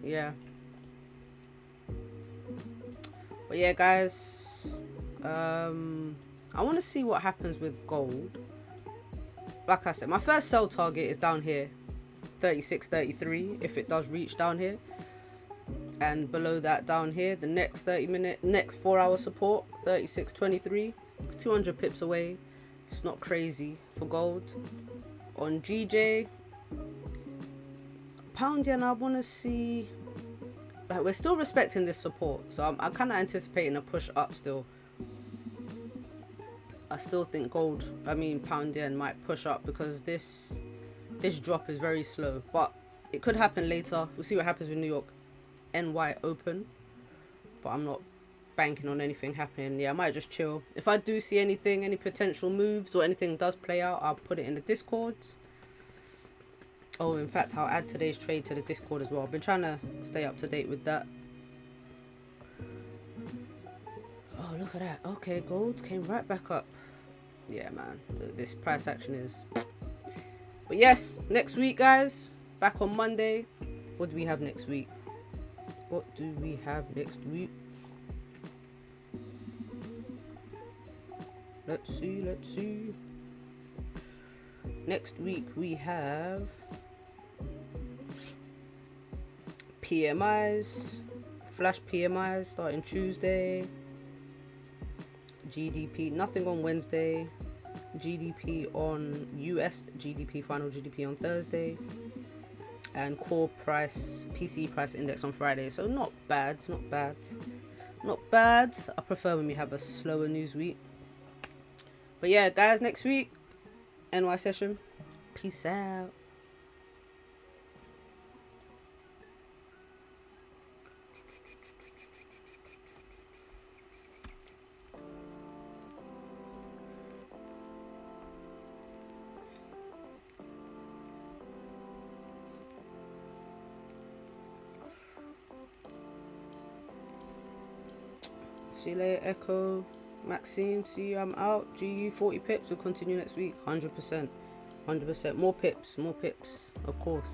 Yeah. But yeah, guys, I want to see what happens with gold. Like I said, my first sell target is down here, 36.33, if it does reach down here. And below that down here, the next 4-hour support, 36.23, 200 pips away. It's not crazy for gold. On GJ, pound yen, I want to see, like, we're still respecting this support, so I'm kind of anticipating a push up still. I still think pound yen might push up because this drop is very slow, but it could happen later. We'll see what happens with New York NY open, but I'm not banking on anything happening. Yeah, I might just chill. If I do see anything, any potential moves or anything does play out, I'll put it in the Discords. Oh, in fact, I'll add today's trade to the Discord as well. I've been trying to stay up to date with that. Oh, look at that. Okay, gold came right back up. Yeah, man. This price action is... But yes, next week, guys. Back on Monday. What do we have next week? What do we have next week? Let's see. Next week, we have... PMIs, flash PMIs starting Tuesday. GDP, nothing on Wednesday. GDP on US, GDP, final GDP on Thursday. And core price, PCE price index on Friday. So not bad. I prefer when we have a slower news week. But yeah, guys, next week, NY session. Peace out. See you later, Echo, Maxime. See you, I'm out. GU 40 pips. We'll continue next week. 100%. More pips. Of course.